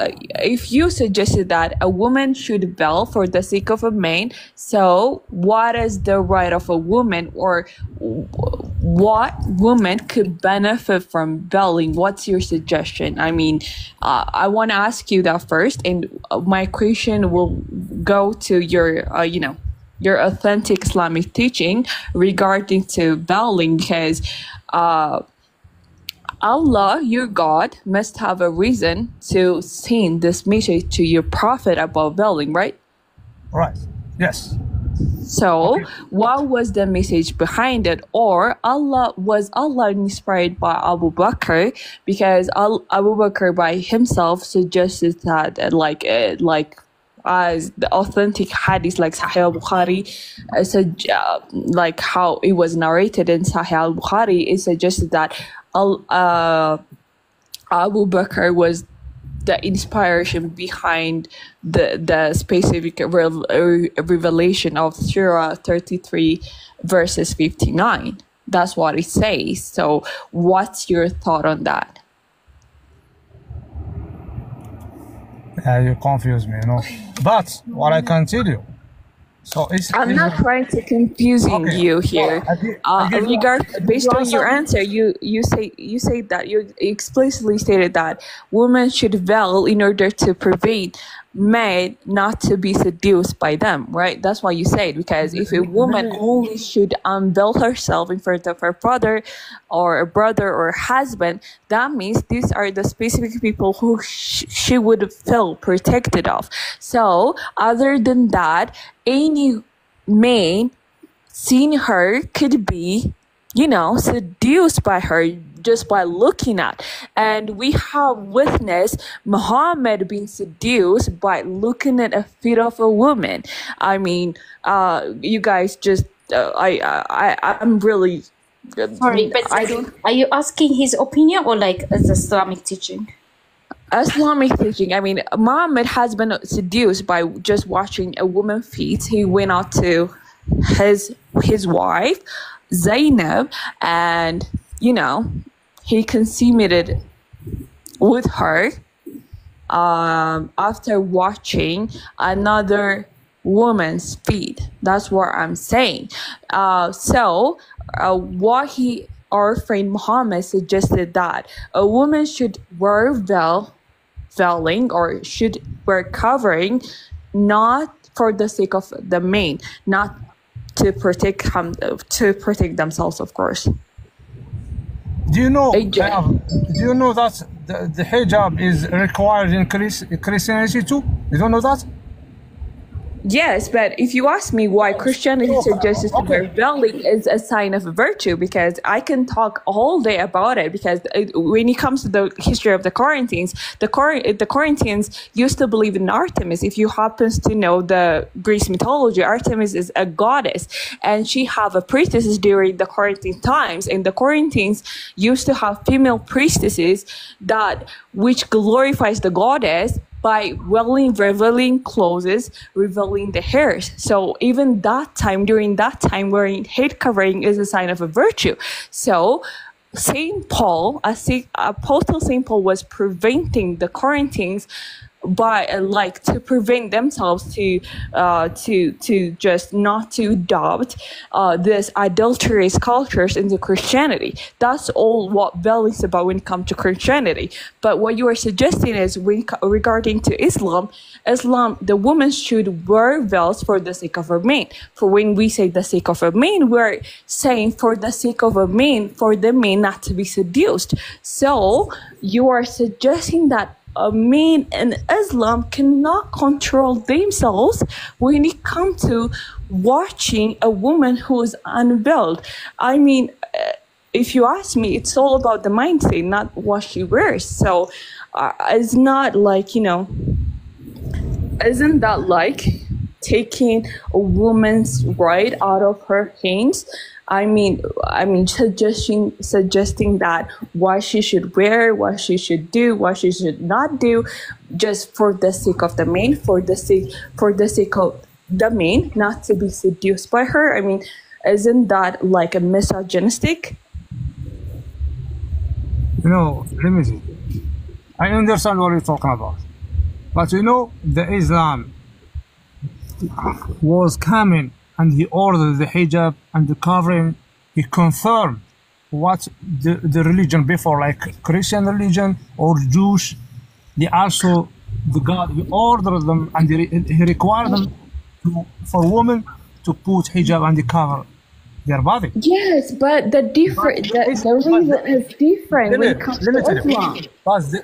if you suggested that a woman should veil for the sake of a man, so what is the right of a woman, or what woman could benefit from veiling? What's your suggestion? I mean, I want to ask you that first, and my question will go to your, your authentic Islamic teaching regarding to veiling, because Allah, your God, must have a reason to send this message to your prophet about veiling, right? Right. Yes. So, what was the message behind it? Or was Allah inspired by Abu Bakr? Because Abu Bakr by himself suggested that, like as the authentic hadith, like Sahih al-Bukhari, like how it was narrated in Sahih al-Bukhari, it suggested that Abu Bakr was the inspiration behind the specific revelation of Surah 33 verses 59. That's what it says. So what's your thought on that? You confuse me, But what I can tell you, So I'm not trying to confusing you here. Based on your answer, you say that you explicitly stated that women should veil in order to prevent men not to be seduced by them, right? That's why you say it, because if a woman only should unveil herself in front of her father or a brother or husband, that means these are the specific people who she would feel protected of. So other than that, any man seeing her could be, seduced by her just by looking at. And we have witnessed Muhammad being seduced by looking at a feet of a woman. I mean, you guys just, I'm really... Sorry, but are you asking his opinion or like as Islamic teaching? Islamic teaching. I mean, Muhammad has been seduced by just watching a woman's feet. He went out to his wife, Zainab, and, he consummated with her after watching another woman's feet. That's what I'm saying. What our friend Muhammad suggested that a woman should wear veiling or should wear covering, not for the sake of the man, not to protect themselves, of course. Do you know that the hijab is required in Christianity too? You don't know that? Yes, but if you ask me why Christianity suggests to wear veiling is a sign of virtue, because I can talk all day about it, because when it comes to the history of the Corinthians, the Corinthians used to believe in Artemis. If you happen to know the Greek mythology, Artemis is a goddess, and she have a priestesses during the Corinthian times, and the Corinthians used to have female priestesses which glorifies the goddess by revealing clothes, revealing the hairs. So even during that time, wearing head covering is a sign of a virtue. So Saint Paul, Apostle Saint Paul was preventing the Corinthians by to prevent themselves to just not to adopt this adulterous cultures into Christianity. That's all what veiling is about when it comes to Christianity. But what you are suggesting is regarding to Islam, the woman should wear veils for the sake of a man. For when we say the sake of a man, we're saying for the sake of a man, for the man not to be seduced. So you are suggesting that a man in Islam cannot control themselves when it comes to watching a woman who is unveiled. I mean, if you ask me, it's all about the mindset, not what she wears. So it's not isn't that like taking a woman's right out of her hands? I mean, suggesting that what she should wear, what she should do, what she should not do, just for the sake of the man, for the sake of the man, not to be seduced by her. I mean, isn't that like a misogynistic? Let me see. I understand what you're talking about, but the Islam was coming. And he ordered the hijab and the covering. He confirmed what the religion before, like Christian religion or Jewish, they also, he ordered them and he required them for women to put hijab and the cover their body. Yes, but the reason is different when it comes to Islam.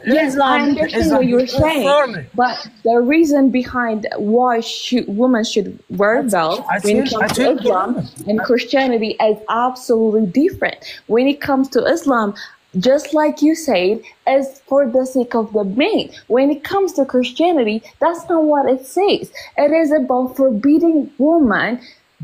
Yes, I understand what you're saying, but the reason behind why women should wear veils when it comes to Islam and Christianity is absolutely different. When it comes to Islam, just like you said, is for the sake of the man. When it comes to Christianity, that's not what it says. It is about forbidding women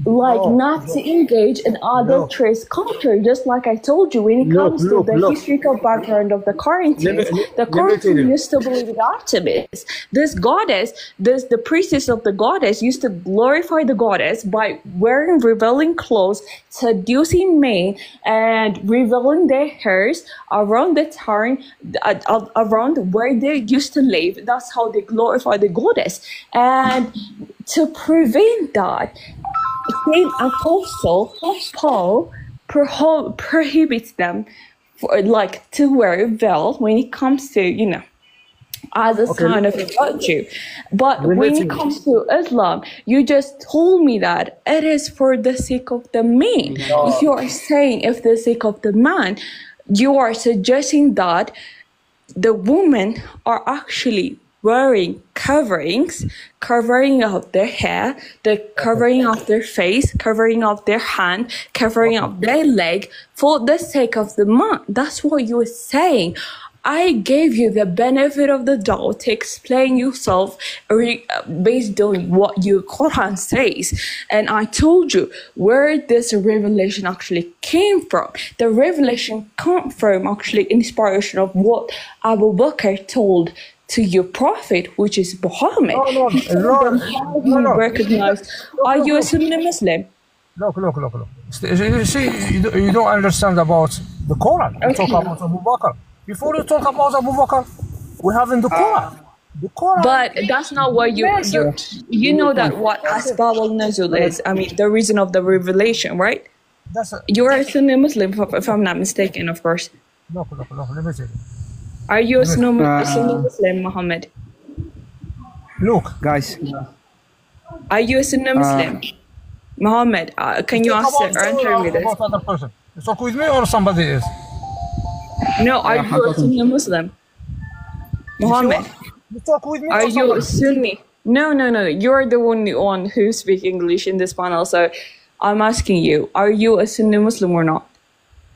like not to engage in adulterous culture, just like I told you when it comes to the historical background of the Corinthians. The Corinthians used to believe in Artemis. This goddess, the priestess of the goddess used to glorify the goddess by wearing revealing clothes, seducing men, and revealing their hairs around the town, around where they used to live. That's how they glorify the goddess. And to prevent that, Saint Apostle Paul prohibits them to wear a veil when it comes to, as a sign of virtue. But when it comes to Islam, you just told me that it is for the sake of the man. If you are saying if the sake of the man, you are suggesting that the women are actually wearing coverings, covering of their hair, the covering of their face, covering of their hand, covering of their leg for the sake of the man. That's what you were saying. I gave you the benefit of the doubt to explain yourself based on what your Quran says. And I told you where this revelation actually came from. The revelation came from actually inspiration of what Abu Bakr told to your prophet, which is Muhammad. No. Recognized. Are you a Sunni Muslim? Look. See, you don't understand about the Quran. You talk about Abu Bakr. Before you talk about Abu Bakr, we have in the Quran. But that's not what you know that what Asbab al-Nuzul is. I mean, the reason of the revelation, right? You're a Sunni Muslim, if I'm not mistaken, of course. Look, let me tell you. Are you a Sunni Muslim, Muhammad? Look, guys. Are you a Sunni Muslim? Muhammad, can you answer me this? Other person. You talk with me or somebody else? No, are you a Sunni Muslim? Muhammad, you talk with me are you a Sunni? No. You're the only one who speaks English in this panel, so I'm asking you, are you a Sunni Muslim or not?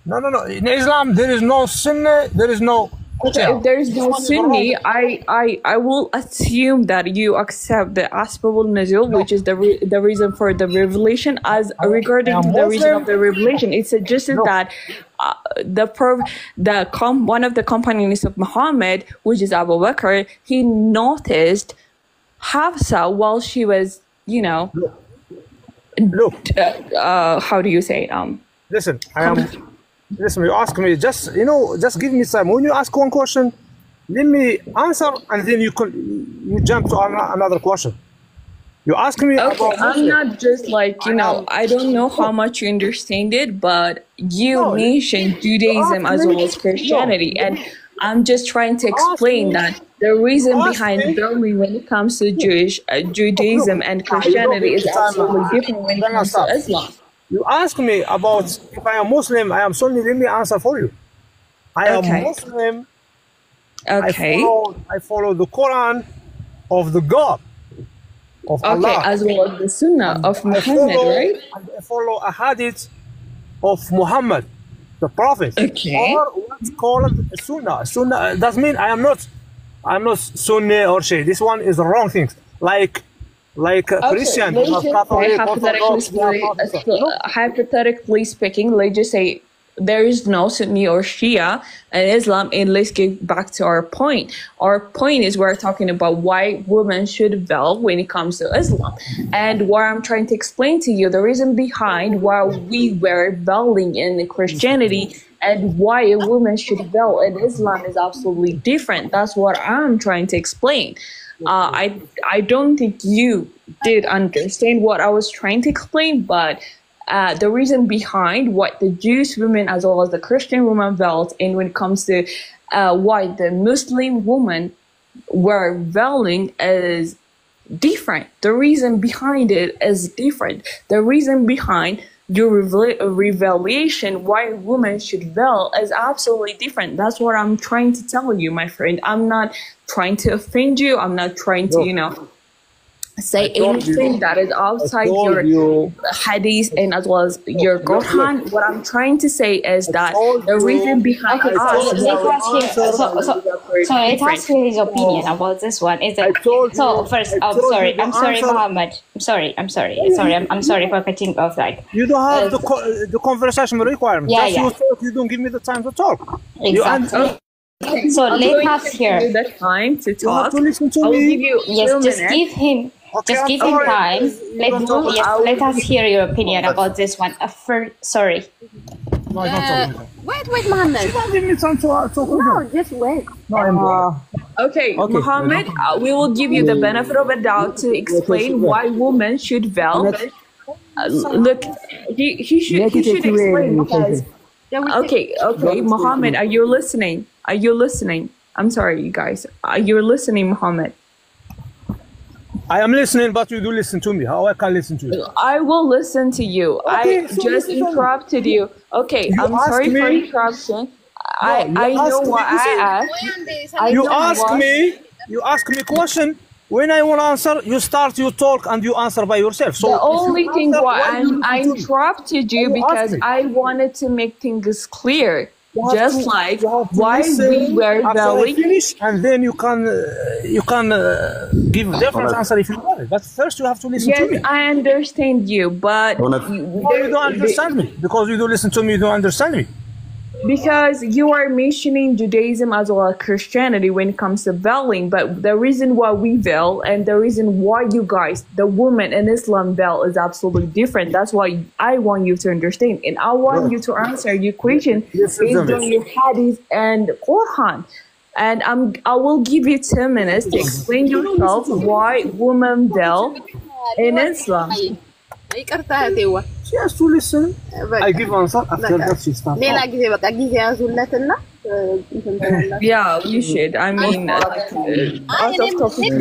No. In Islam, there is no Sunni, there is no... Okay, if there is no Sunni, I will assume that you accept the Asbab al-Nuzul, which is the reason for the revelation. As regarding to the reason of the revelation, it suggested that one of the companions of Muhammad, which is Abu Bakr, he noticed Hafsa while she was, how do you say it? Listen, Listen, you ask me, just give me time. When you ask one question, let me answer, and then you jump to another question. You ask me about I'm not just I don't know how much you understand it, but you mentioned Judaism as well as Christianity, and I'm just trying to explain that the reason behind burning when it comes to Judaism and Christianity is absolutely different when it comes to Islam. You ask me about if I am Muslim, I am Sunni, let me answer for you. I am Muslim. Okay. I follow the Quran of the God of Allah. Okay, as well as the Sunnah of Muhammad, right? I follow a hadith of Muhammad, the Prophet. Okay. Or what's called Sunnah. Sunnah does mean I'm not Sunni or Shia. This one is the wrong things. Like Christian, hypothetically speaking, let's just say there is no Sunni or Shia in Islam, and let's get back to our point. Our point is we're talking about why women should veil when it comes to Islam. And what I'm trying to explain to you, the reason behind why we wear veiling in Christianity and why a woman should veil in Islam is absolutely different. That's what I'm trying to explain. I don't think you did understand what I was trying to explain, but the reason behind what the Jewish women as well as the Christian women veiled, and when it comes to why the Muslim women were veiling is different. The reason behind it is different. The reason behind your revelation why women should veil is absolutely different. That's what I'm trying to tell you, my friend. I'm not trying to offend you. I'm not trying to, say anything that is outside your hadith and as well as your Quran. What I'm trying to say is that the reason behind so let us hear his opinion about this one. Is it so? First, I'm sorry, Muhammad. I'm sorry for cutting off. Like you don't have the conversation requirement. Yeah. You talk, you don't give me the time to talk. Exactly. So let us hear the time to talk. You have to listen to me. Give you just give him time. Let us hear your opinion about this one. Sorry. Wait, Muhammad. Give me time to talk. No, just wait. Okay, Muhammad, we will give you the benefit of a doubt to explain why women should veil. Look, he should explain because. Okay, Muhammad, are you listening? I'm sorry, you guys. Are you listening, Muhammad? I am listening, but you do listen to me. How I can listen to you? I will listen to you. Okay, I just interrupted you. Okay, I'm sorry for interruption. I know what I asked. You ask me question. When I want to answer, you start, you talk, and you answer by yourself. So the only thing why I interrupted you because I wanted to make things clear. Just like why we were veiling, and then you can give different answer if you want it. But first you have to listen to me. Yes, I understand you, but you don't understand me because you don't listen to me. You don't understand me. Because you are mentioning Judaism as well as Christianity when it comes to veiling, but the reason why we veil and the reason why you guys, the women in Islam veil is absolutely different. That's why I want you to understand. And I want you to answer your question based on your hadith and Quran. And I will give you 10 minutes to explain yourself why women veil in Islam. She has to listen. I give answer after that she starts. Yeah, you should. I mean, out of topic.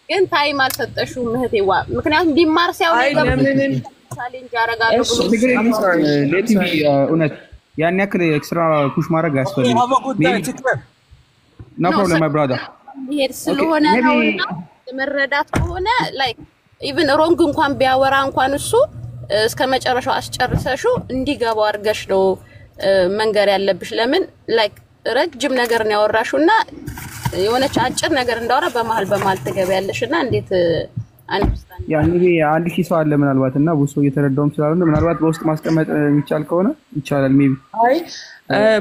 ግን ታይም አልሰጠሽውም እህቴዋ ምክንያቱም ቢማር ሲያው እውነት ያን ያክል ኤክስትራ ፑሽ ማድረግ አያስፈልግም። ኖ ፕሮብለም ማይ ብራዘር ይሄድ ስለሆነ ነውና መረዳት ከሆነ ላይክ ኢቭን ሮንግ እንኳን ቢያወራ እንኳን እሱ እስከ መጨረሻው አስጨርሰሹ እንዲገባው አርገሽ ነው መንገር ያለብሽ። ለምን ላይክ ረጅም ነገር ነው ያወራሹና የሆነች አጭር ነገር እንዳወራ በመሃል ትገበያለሽና እንዴት አንደርስታንድ ያኔ አንድ ሺህ ሰው አለ ምናልባትና ብዙ እየተረዳውም ስላልሆነ ምናልባት በውስጥ ማስቀመጥ የሚቻል ከሆነ ይቻላል። ሜቢ አይ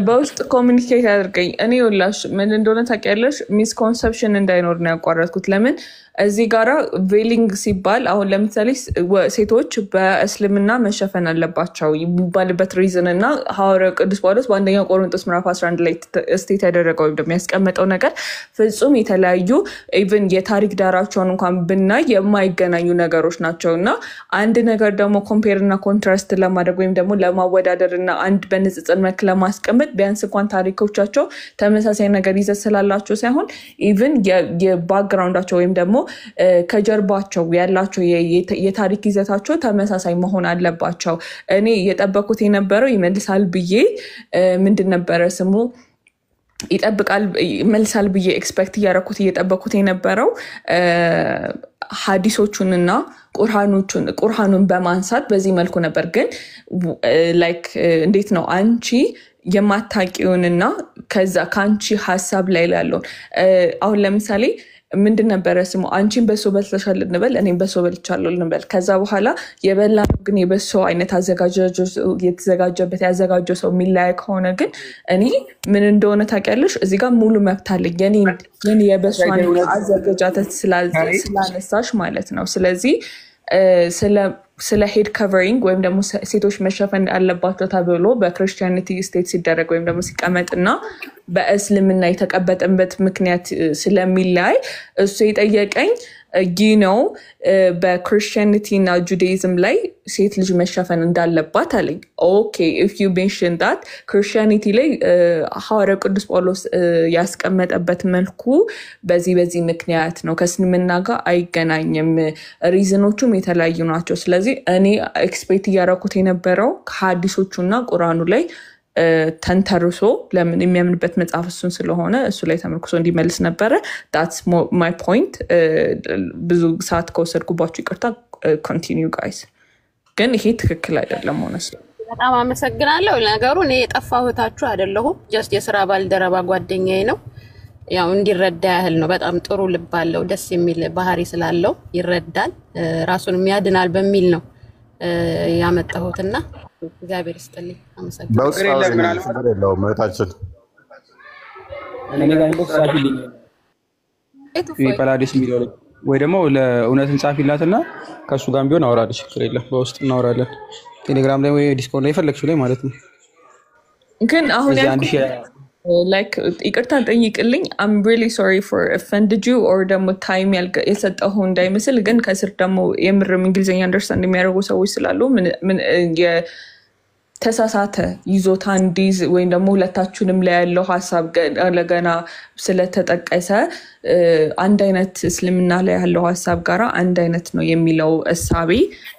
በውስጥ ኮሚኒኬት አድርገኝ። እኔ ወላሽ ምን እንደሆነ ታውቂያለሽ ሚስኮንሰፕሽን እንዳይኖር ነው ያቋረጥኩት። ለምን እዚህ ጋራ ቬሊንግ ሲባል አሁን ለምሳሌ ሴቶች በእስልምና መሸፈን አለባቸው የሚባልበት ሪዝን እና ሐዋርያው ቅዱስ ጳውሎስ በአንደኛ ቆሮንቶስ ምዕራፍ 11 ላይ ስቴት ያደረገው እንደሚያስቀምጠው ነገር ፍጹም የተለያዩ ኢቭን የታሪክ ዳራቸውን እንኳን ብናይ የማይገናኙ ነገሮች ናቸውና አንድ ነገር ደግሞ ኮምፔር እና ኮንትራስት ለማድረግ ወይም ደግሞ ለማወዳደር እና አንድ በንጽጽር መልክ ለማስቀመጥ ቢያንስ እንኳን ታሪኮቻቸው ተመሳሳይ ነገር ይዘት ስላላቸው ሳይሆን ኢቭን የባክግራውንዳቸው ወይም ደግሞ ከጀርባቸው ያላቸው የታሪክ ይዘታቸው ተመሳሳይ መሆን አለባቸው። እኔ የጠበቁት የነበረው ይመልሳል ብዬ ምንድን ነበረ ስሙ ይጠብቃል ይመልሳል ብዬ ኤክስፔክት ያደረኩት እየጠበቁት የነበረው ሐዲሶቹንና ቁርአኑን በማንሳት በዚህ መልኩ ነበር። ግን ላይክ እንዴት ነው አንቺ የማታቂውንና ከዛ ካንቺ ሐሳብ ላይ ያለው አሁን ለምሳሌ ምንድን ነበረ ስሙ አንቺን በሶ በልተሻል እንበል እኔም በሶ በልቻለሁ እንበል ከዛ በኋላ የበላው ግን የበሶ አይነት የተዘጋጀበት ያዘጋጀው ሰው ሚላይ ከሆነ ግን እኔ ምን እንደሆነ ታውቂያለሽ እዚህ ጋር ሙሉ መብት አለኝ የኔ የበሶ አይነት አዘጋጃተት ስላነሳሽ ማለት ነው። ስለዚህ ስለ ሄድ ኮቨሪንግ ወይም ደግሞ ሴቶች መሸፈን አለባቸው ተብሎ በክርስቲያኒቲ ስቴት ሲደረግ ወይም ደግሞ ሲቀመጥና በእስልምና የተቀበጠበት ምክንያት ስለሚላይ እሱ የጠየቀኝ ነው በክርስቲያኒቲ እና ጁዳይዝም ላይ ሴት ልጅ መሸፈን እንዳለባት አለኝ። ኦኬ if you mention that ክርስቲያኒቲ ላይ ሐዋርያው ቅዱስ ጳውሎስ ያስቀመጠበት መልኩ በዚህ ምክንያት ነው ከእስልምና ጋር አይገናኝም ሪዝኖቹም የተለያዩ ናቸው። ስለዚህ እኔ ኤክስፔክት ያደረኩት የነበረው ከሐዲሶቹና ቁርአኑ ላይ ተንተርሶ ለምን የሚያምንበት መጽሐፍ እሱን ስለሆነ እሱ ላይ ተመርኩሶ እንዲመልስ ነበረ። that's my point። ብዙ ሰዓት ከወሰድኩባችሁ ይቅርታ። continue guys። ግን ይሄ ትክክል አይደለም ሆነስ። በጣም አመሰግናለሁ። ነገሩ እኔ የጠፋሁታችሁ አይደለሁም። ጀስት የሥራ ባልደረባ ጓደኛዬ ነው። ያው እንዲረዳ ያህል ነው። በጣም ጥሩ ልብ አለው፣ ደስ የሚል ባህሪ ስላለው ይረዳል፣ ራሱንም ያድናል በሚል ነው ያመጣሁትና እግዚአብሔር ይስጥልኝ። ፓላዲስ የሚለው ወይ ደግሞ ለእውነትን ጻፊላትና ከሱ ጋር ቢሆን አወራለች። ችግር የለም፣ በውስጥ እናወራለን። ቴሌግራም ላይ ወይ ዲስኮርድ ላይ ፈለግሽው ላይ ማለት ነው። ግን አሁን like ይቅርታ ጠይቅልኝ። I'm really sorry for offended you or ደግሞ ታይም የሰጠሁ እንዳይመስል። ግን ከስር ደግሞ የምርም እንግሊዝኛ አንደርስታንድ የሚያደርጉ ሰዎች ስላሉ ምን የተሳሳተ ይዞታ እንዲይዝ ወይም ደግሞ ሁለታችሁንም ላይ ያለው ሀሳብ ለገና ስለተጠቀሰ አንድ አይነት እስልምና ላይ ያለው ሀሳብ ጋራ አንድ አይነት ነው የሚለው እሳቤ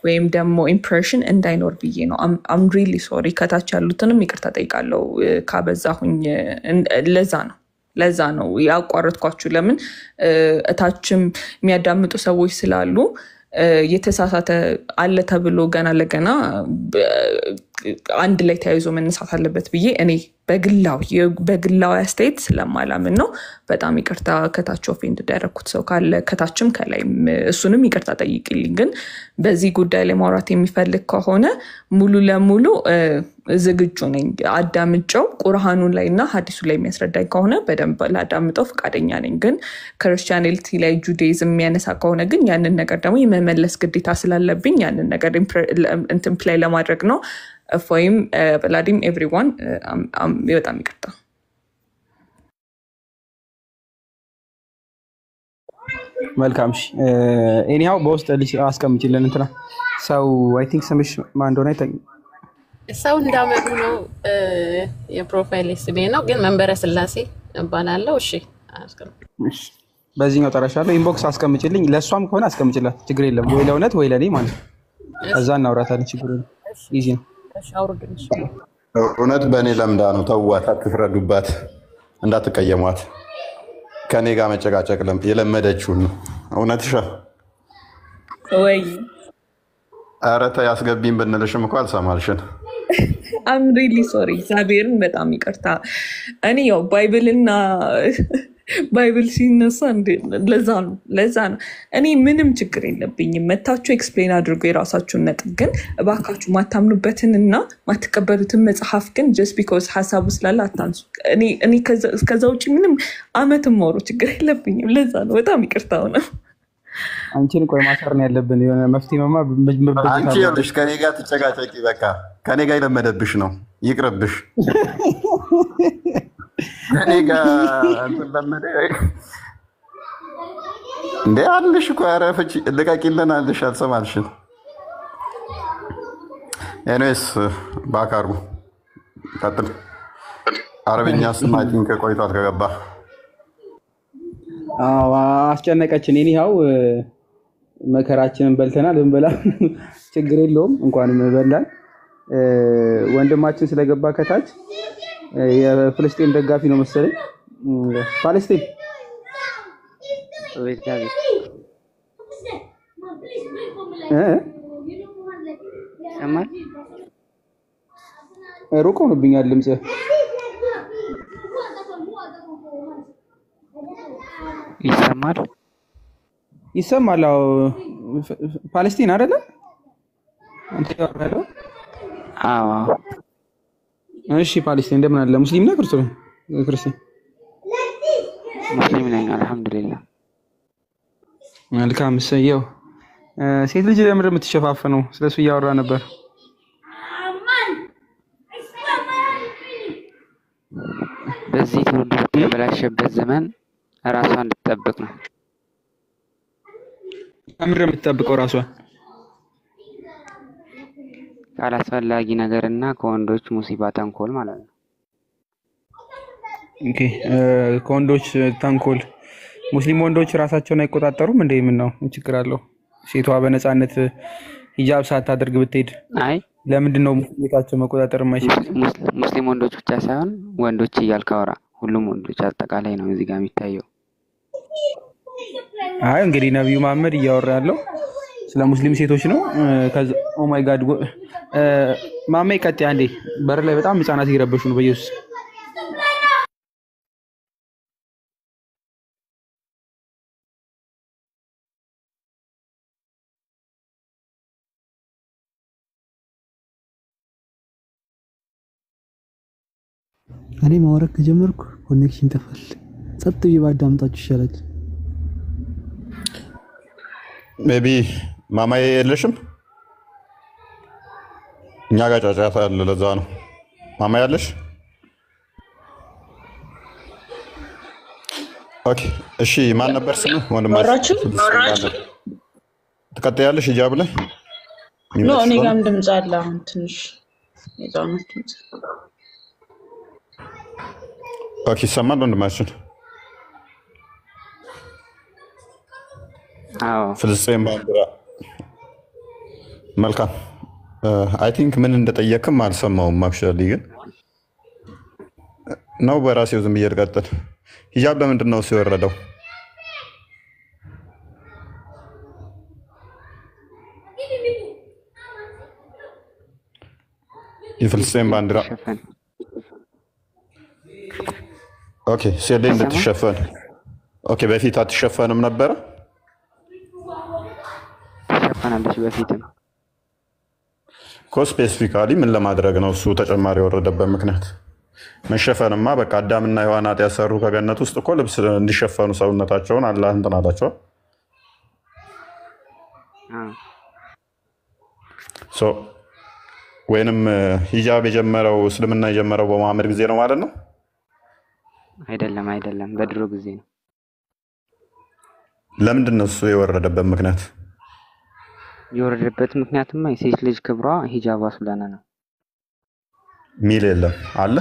ወይም ደግሞ ኢምፕሬሽን እንዳይኖር ብዬ ነው። I'm really sorry። ከታች ያሉትንም ይቅርታ ጠይቃለሁ ካበዛሁኝ። ለዛ ነው ያቋረጥኳችሁ። ለምን እታችም የሚያዳምጡ ሰዎች ስላሉ የተሳሳተ አለ ተብሎ ገና ለገና አንድ ላይ ተያይዞ መነሳት አለበት ብዬ እኔ በግላዊ አስተያየት ስለማላምን ነው። በጣም ይቅርታ ከታች ኦፌንድ ያደረኩት ሰው ካለ ከታችም ከላይም እሱንም ይቅርታ ጠይቅልኝ። ግን በዚህ ጉዳይ ላይ ማውራት የሚፈልግ ከሆነ ሙሉ ለሙሉ ዝግጁ ነኝ። አዳምጨው ቁርአኑ ላይና ሐዲሱ ላይ የሚያስረዳኝ ከሆነ በደንብ ላዳምጠው ፈቃደኛ ነኝ። ግን ክርስቲያኒቲ ላይ ጁዳይዝም የሚያነሳ ከሆነ ግን ያንን ነገር ደግሞ የመመለስ ግዴታ ስላለብኝ ያንን ነገር እንትን ፕላይ ለማድረግ ነው። እፎይም በላዲም ኤቭሪዋን በጣም ይቅርታ። መልካም እሺ። ኤኒሃው በውስጥ አስቀምጪልን እንትና ሰው አይ ቲንክ ስምሽ ማን እንደሆነ ሰው እንዳመዱ ነው የፕሮፋይል ስሜ ነው፣ ግን መንበረ ስላሴ እባላለሁ። እሺ እሺ፣ በዚህኛው ጠራሻለሁ። ኢንቦክስ አስቀምጪልኝ። ለሷም ከሆነ አስቀምጪላት፣ ችግር የለም። ወይ ለእውነት ወይ ለኔ ማለት ነው። እዛ እናውራታለን፣ ችግር የለም። ኢዚ ነው። እውነት በእኔ ለምዳ ነው። ተዋት፣ አትፍረዱባት፣ እንዳትቀየሟት። ከኔ ጋር መጨቃጨቅ የለመደችውን ነው። እውነትሽ ወይ ኧረ ተይ አስገቢኝ ብንልሽም እኮ አልሰማልሽን። I'm really sorry። እግዚአብሔርን በጣም ይቅርታ። እኔ ያው ባይብል ሲነሳ ለዛ ነው እኔ ምንም ችግር የለብኝም። መታችሁ ኤክስፕሌን አድርጎ የራሳችሁን ነጥብ። ግን እባካችሁ ማታምኑበትን እና ማትቀበሉትን መጽሐፍ ግን just because ሀሳቡ ስላለ አታንሱ። እኔ ከዛ ውጭ ምንም አመትም ሞሮ ችግር የለብኝም። ለዛ ነው በጣም ይቅርታ ነው። አንቺን ቆይ ማሰር ነው ያለብን። የሆነ መፍትሄ ማማ አንቺ ያለሽ ከኔ ጋር ትጨቃጨቂ። በቃ ከኔ ጋር የለመደብሽ ነው፣ ይቅርብሽ። ከኔ ጋር ለመደ እንዴ አልሽ እኮ አረፈች። ልቀቂልን አልሽ፣ አልሰማልሽን። ኤኒዌይስ ባካሩ ቀጥል። አረብኛ ስማቲን ከቆይቷል ከገባ አስጨነቀችን። ኤኒሃው መከራችንን በልተናል። እንበላ ችግር የለውም። እንኳንም በላን። ወንድማችን ስለገባ ከታች የፍልስጤም ደጋፊ ነው መሰለኝ። ፓለስቲን ሩቅ ሆኖብኛል ድምጽ። ይሰማል። አዎ ፓለስቲን አይደለ አንተ ያወራለው? አዎ እሺ። ፓለስቲን እንደምን አለ? ሙስሊም ነህ ክርስቲያን? ሙስሊም ነኝ አልሐምዱሊላህ። መልካም ሰየው። ሴት ልጅ ለምን የምትሸፋፈነው? ስለሱ እያወራ ነበር። በዚህ ትውልድ በተበላሸበት ዘመን ራሷን እንድትጠብቅ ነው። ከምር የምትጠብቀው ራሷን ካላስፈላጊ ነገርና ከወንዶች ሙሲባ ተንኮል ማለት ነው። ኦኬ ከወንዶች ተንኮል። ሙስሊም ወንዶች ራሳቸውን አይቆጣጠሩም እንዴ? ምን ነው ችግር አለው? ሴቷ በነፃነት ሂጃብ ሳታደርግ ብትሄድ? አይ ለምንድን ነው ሙስሊሞቻቸው መቆጣጠር የማይችሉት? ሙስሊም ወንዶች ብቻ ሳይሆን ወንዶች እያልክ አውራ። ሁሉም ወንዶች አጠቃላይ ነው እዚህ ጋር የሚታየው። አይ እንግዲህ ነብዩ መሐመድ እያወራ ያለው ስለ ሙስሊም ሴቶች ነው። ኦ ማይ ጋድ ማሜ ቀጥ አንዴ በር ላይ በጣም ህፃናት እየረበሹ ነው በኢየሱስ እኔ ማውራት ከጀመርኩ ኮኔክሽን ጠፋል። ጸጥ ብዬ ባዳምጣችሁ ይሻላል። ሜቢ ማማዬ የለሽም? እኛ ጋር ጫጫታ አለ፣ ለዛ ነው። ማማ ያለሽ? ኦኬ እሺ። ማን ነበር ስምህ ወንድማችን? ትቀጥያለሽ ሂጃብ ላይ? ኖ እኔ ጋርም ድምፅ አለ። አሁን ትንሽ የዛነት ድምፅ። ኦኬ ይሰማል ወንድማችን? አዎ። ፍልስጤም ባንዲራ። መልካም አይ ቲንክ ምን እንደጠየቅም አልሰማውም። አክቹዋሊ ግን ነው በራሴው ዝም ብዬ ልቀጥል። ሂጃብ ለምንድን ነው ሲወረደው? የፍልስጤም ባንዲራ ኦኬ ሴሌ እንድትሸፈን ኦኬ። በፊት አትሸፈንም ነበረ? ትሸፈናለች በፊትም እኮ። ስፔሲፊካሊ ምን ለማድረግ ነው እሱ ተጨማሪ የወረደበት ምክንያት? መሸፈንማ በቃ አዳምና ሔዋን ኃጢአት ሰሩ ከገነት ውስጥ እኮ ልብስ እንዲሸፈኑ ሰውነታቸውን አላህ እንትን አላቸዋል። ወይንም ሂጃብ የጀመረው እስልምና የጀመረው በመሐመድ ጊዜ ነው ማለት ነው? አይደለም፣ አይደለም፣ በድሮ ጊዜ ነው። ለምንድን ነው እሱ የወረደበት ምክንያት? የወረደበት ምክንያትማ የሴት ልጅ ክብሯ ሂጃቧ ስለሆነ ነው ሚል የለም አለ።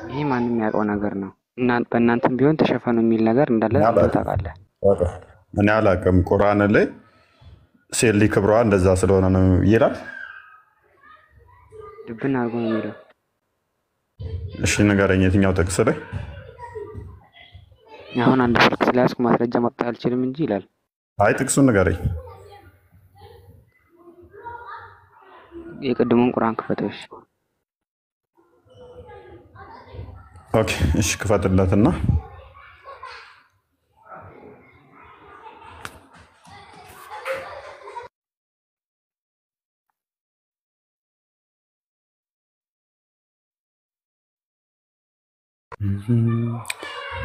ይሄ ማንም ያውቀው ነገር ነው። እና በእናንተም ቢሆን ተሸፈኑ የሚል ነገር እንዳለ ታውቃለህ። እኔ አላውቅም። ቁርአን ላይ ሴት ልጅ ክብሯ እንደዛ ስለሆነ ነው ይላል። ድብን አድርጎ ነው የሚለው። እሺ ንገረኝ፣ የትኛው ጥቅስ ላይ? አሁን አንድ ፍርድ ስለያዝኩ ማስረጃ ማውጣት አልችልም እንጂ ይላል። አይ ጥቅሱን ንገረኝ። የቅድሙን ቁርአን ክፈተሽ። ኦኬ እሺ ክፈትለትና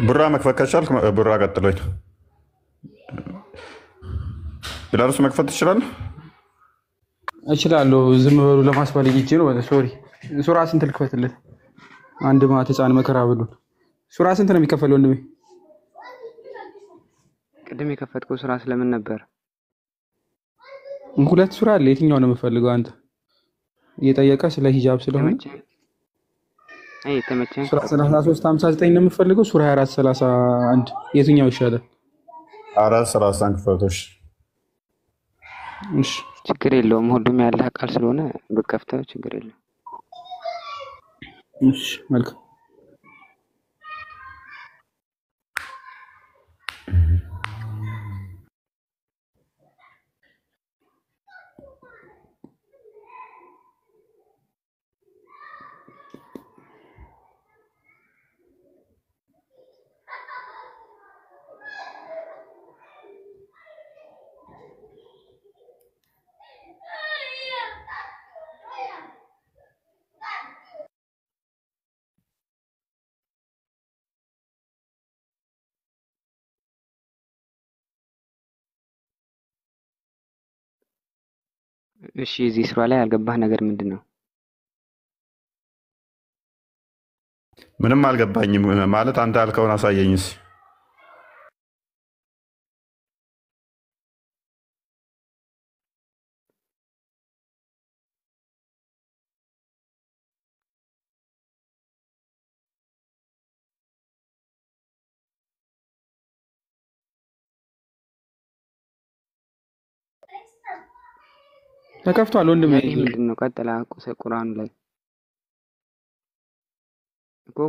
ቡራ መክፈት ከቻልክ ቡራ ቀጥሎኝ። ቢላሩስ መክፈት ትችላለህ? እችላለሁ። ዝም በሉ ለማስባል ይዤ ነው። ሶሪ ሱራ ስንት ልክፈትለት? አንድ ማት ህፃን መከራ ብሉን። ሱራ ስንት ነው የሚከፈለው ወንድሜ? ቅድም የከፈትከው ሱራ ስለምን ነበር? ሁለት ሱራ አለ። የትኛው ነው የምፈልገው አንተ? እየጠየቀ ስለ ሂጃብ ስለሆነ አይ ተመቸኝ። ሱራ 33 59 ነው የምፈልገው። ሱራ 24 31 የትኛው ይሻላል? 4:31 ክፈቶሽ። እሺ ችግር የለውም። ሁሉም ያለ ቃል ስለሆነ ብከፍተው ችግር የለውም። እሺ መልካም። እሺ እዚህ ሱራ ላይ ያልገባህ ነገር ምንድን ነው? ምንም አልገባኝም። ማለት አንተ ያልከውን አሳየኝስ። ተከፍቷል ወንድሜ። ምንድነው? ቀጥላ ቁርአኑ ላይ እኮ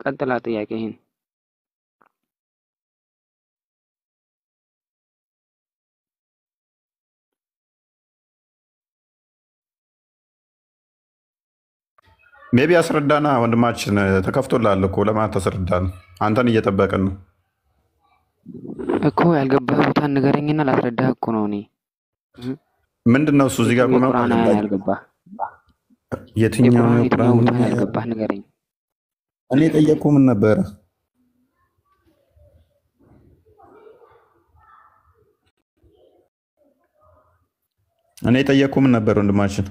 ቀጥላ ጥያቄ ይሄን ሜቢ አስረዳና ወንድማችን ተከፍቶላል እኮ ለማለት ተስረዳን። አንተን እየጠበቅን ነው እኮ። ያልገባህ ቦታ ንገረኝና ላስረዳህ እኮ ነው። እኔ ምንድነው እሱ እዚህ ጋር ቆመ ቁርአን ያልገባህ የትኛው ቁርአን ቦታ ያልገባህ ንገረኝ። እኔ ጠየቅኩ ምን ነበረ? እኔ ጠየቅኩ ምን ነበር ወንድማችን?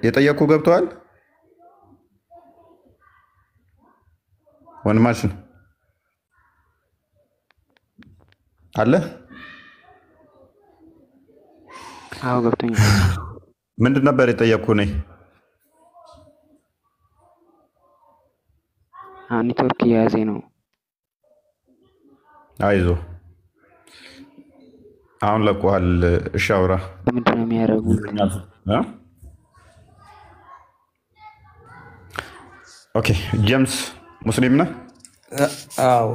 የጠየቅኩ ገብቷል ወንድማችን አለ? አዎ ገብቶኛል። ምንድን ነበር የጠየቅኩ እኔ? ኔትወርክ እየያዘ ነው። አይዞ አሁን ለቋል። እሺ አውራ። ምንድን ነው የሚያደርጉት? ኦኬ ጄምስ ሙስሊም ነህ? አዎ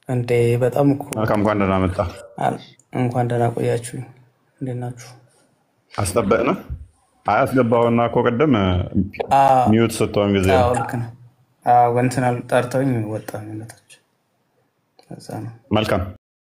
እንዴ በጣም እኮ መልካም። እንኳን ደህና መጣ። እንኳን ደህና ቆያችሁ። እንዴት ናችሁ? አስጠበቅነ አያስገባውና እኮ ቅድም ሚዩት ስትሆን ጊዜ ልክ ነው። እንትን ጠርተውኝ ወጣ። መልካም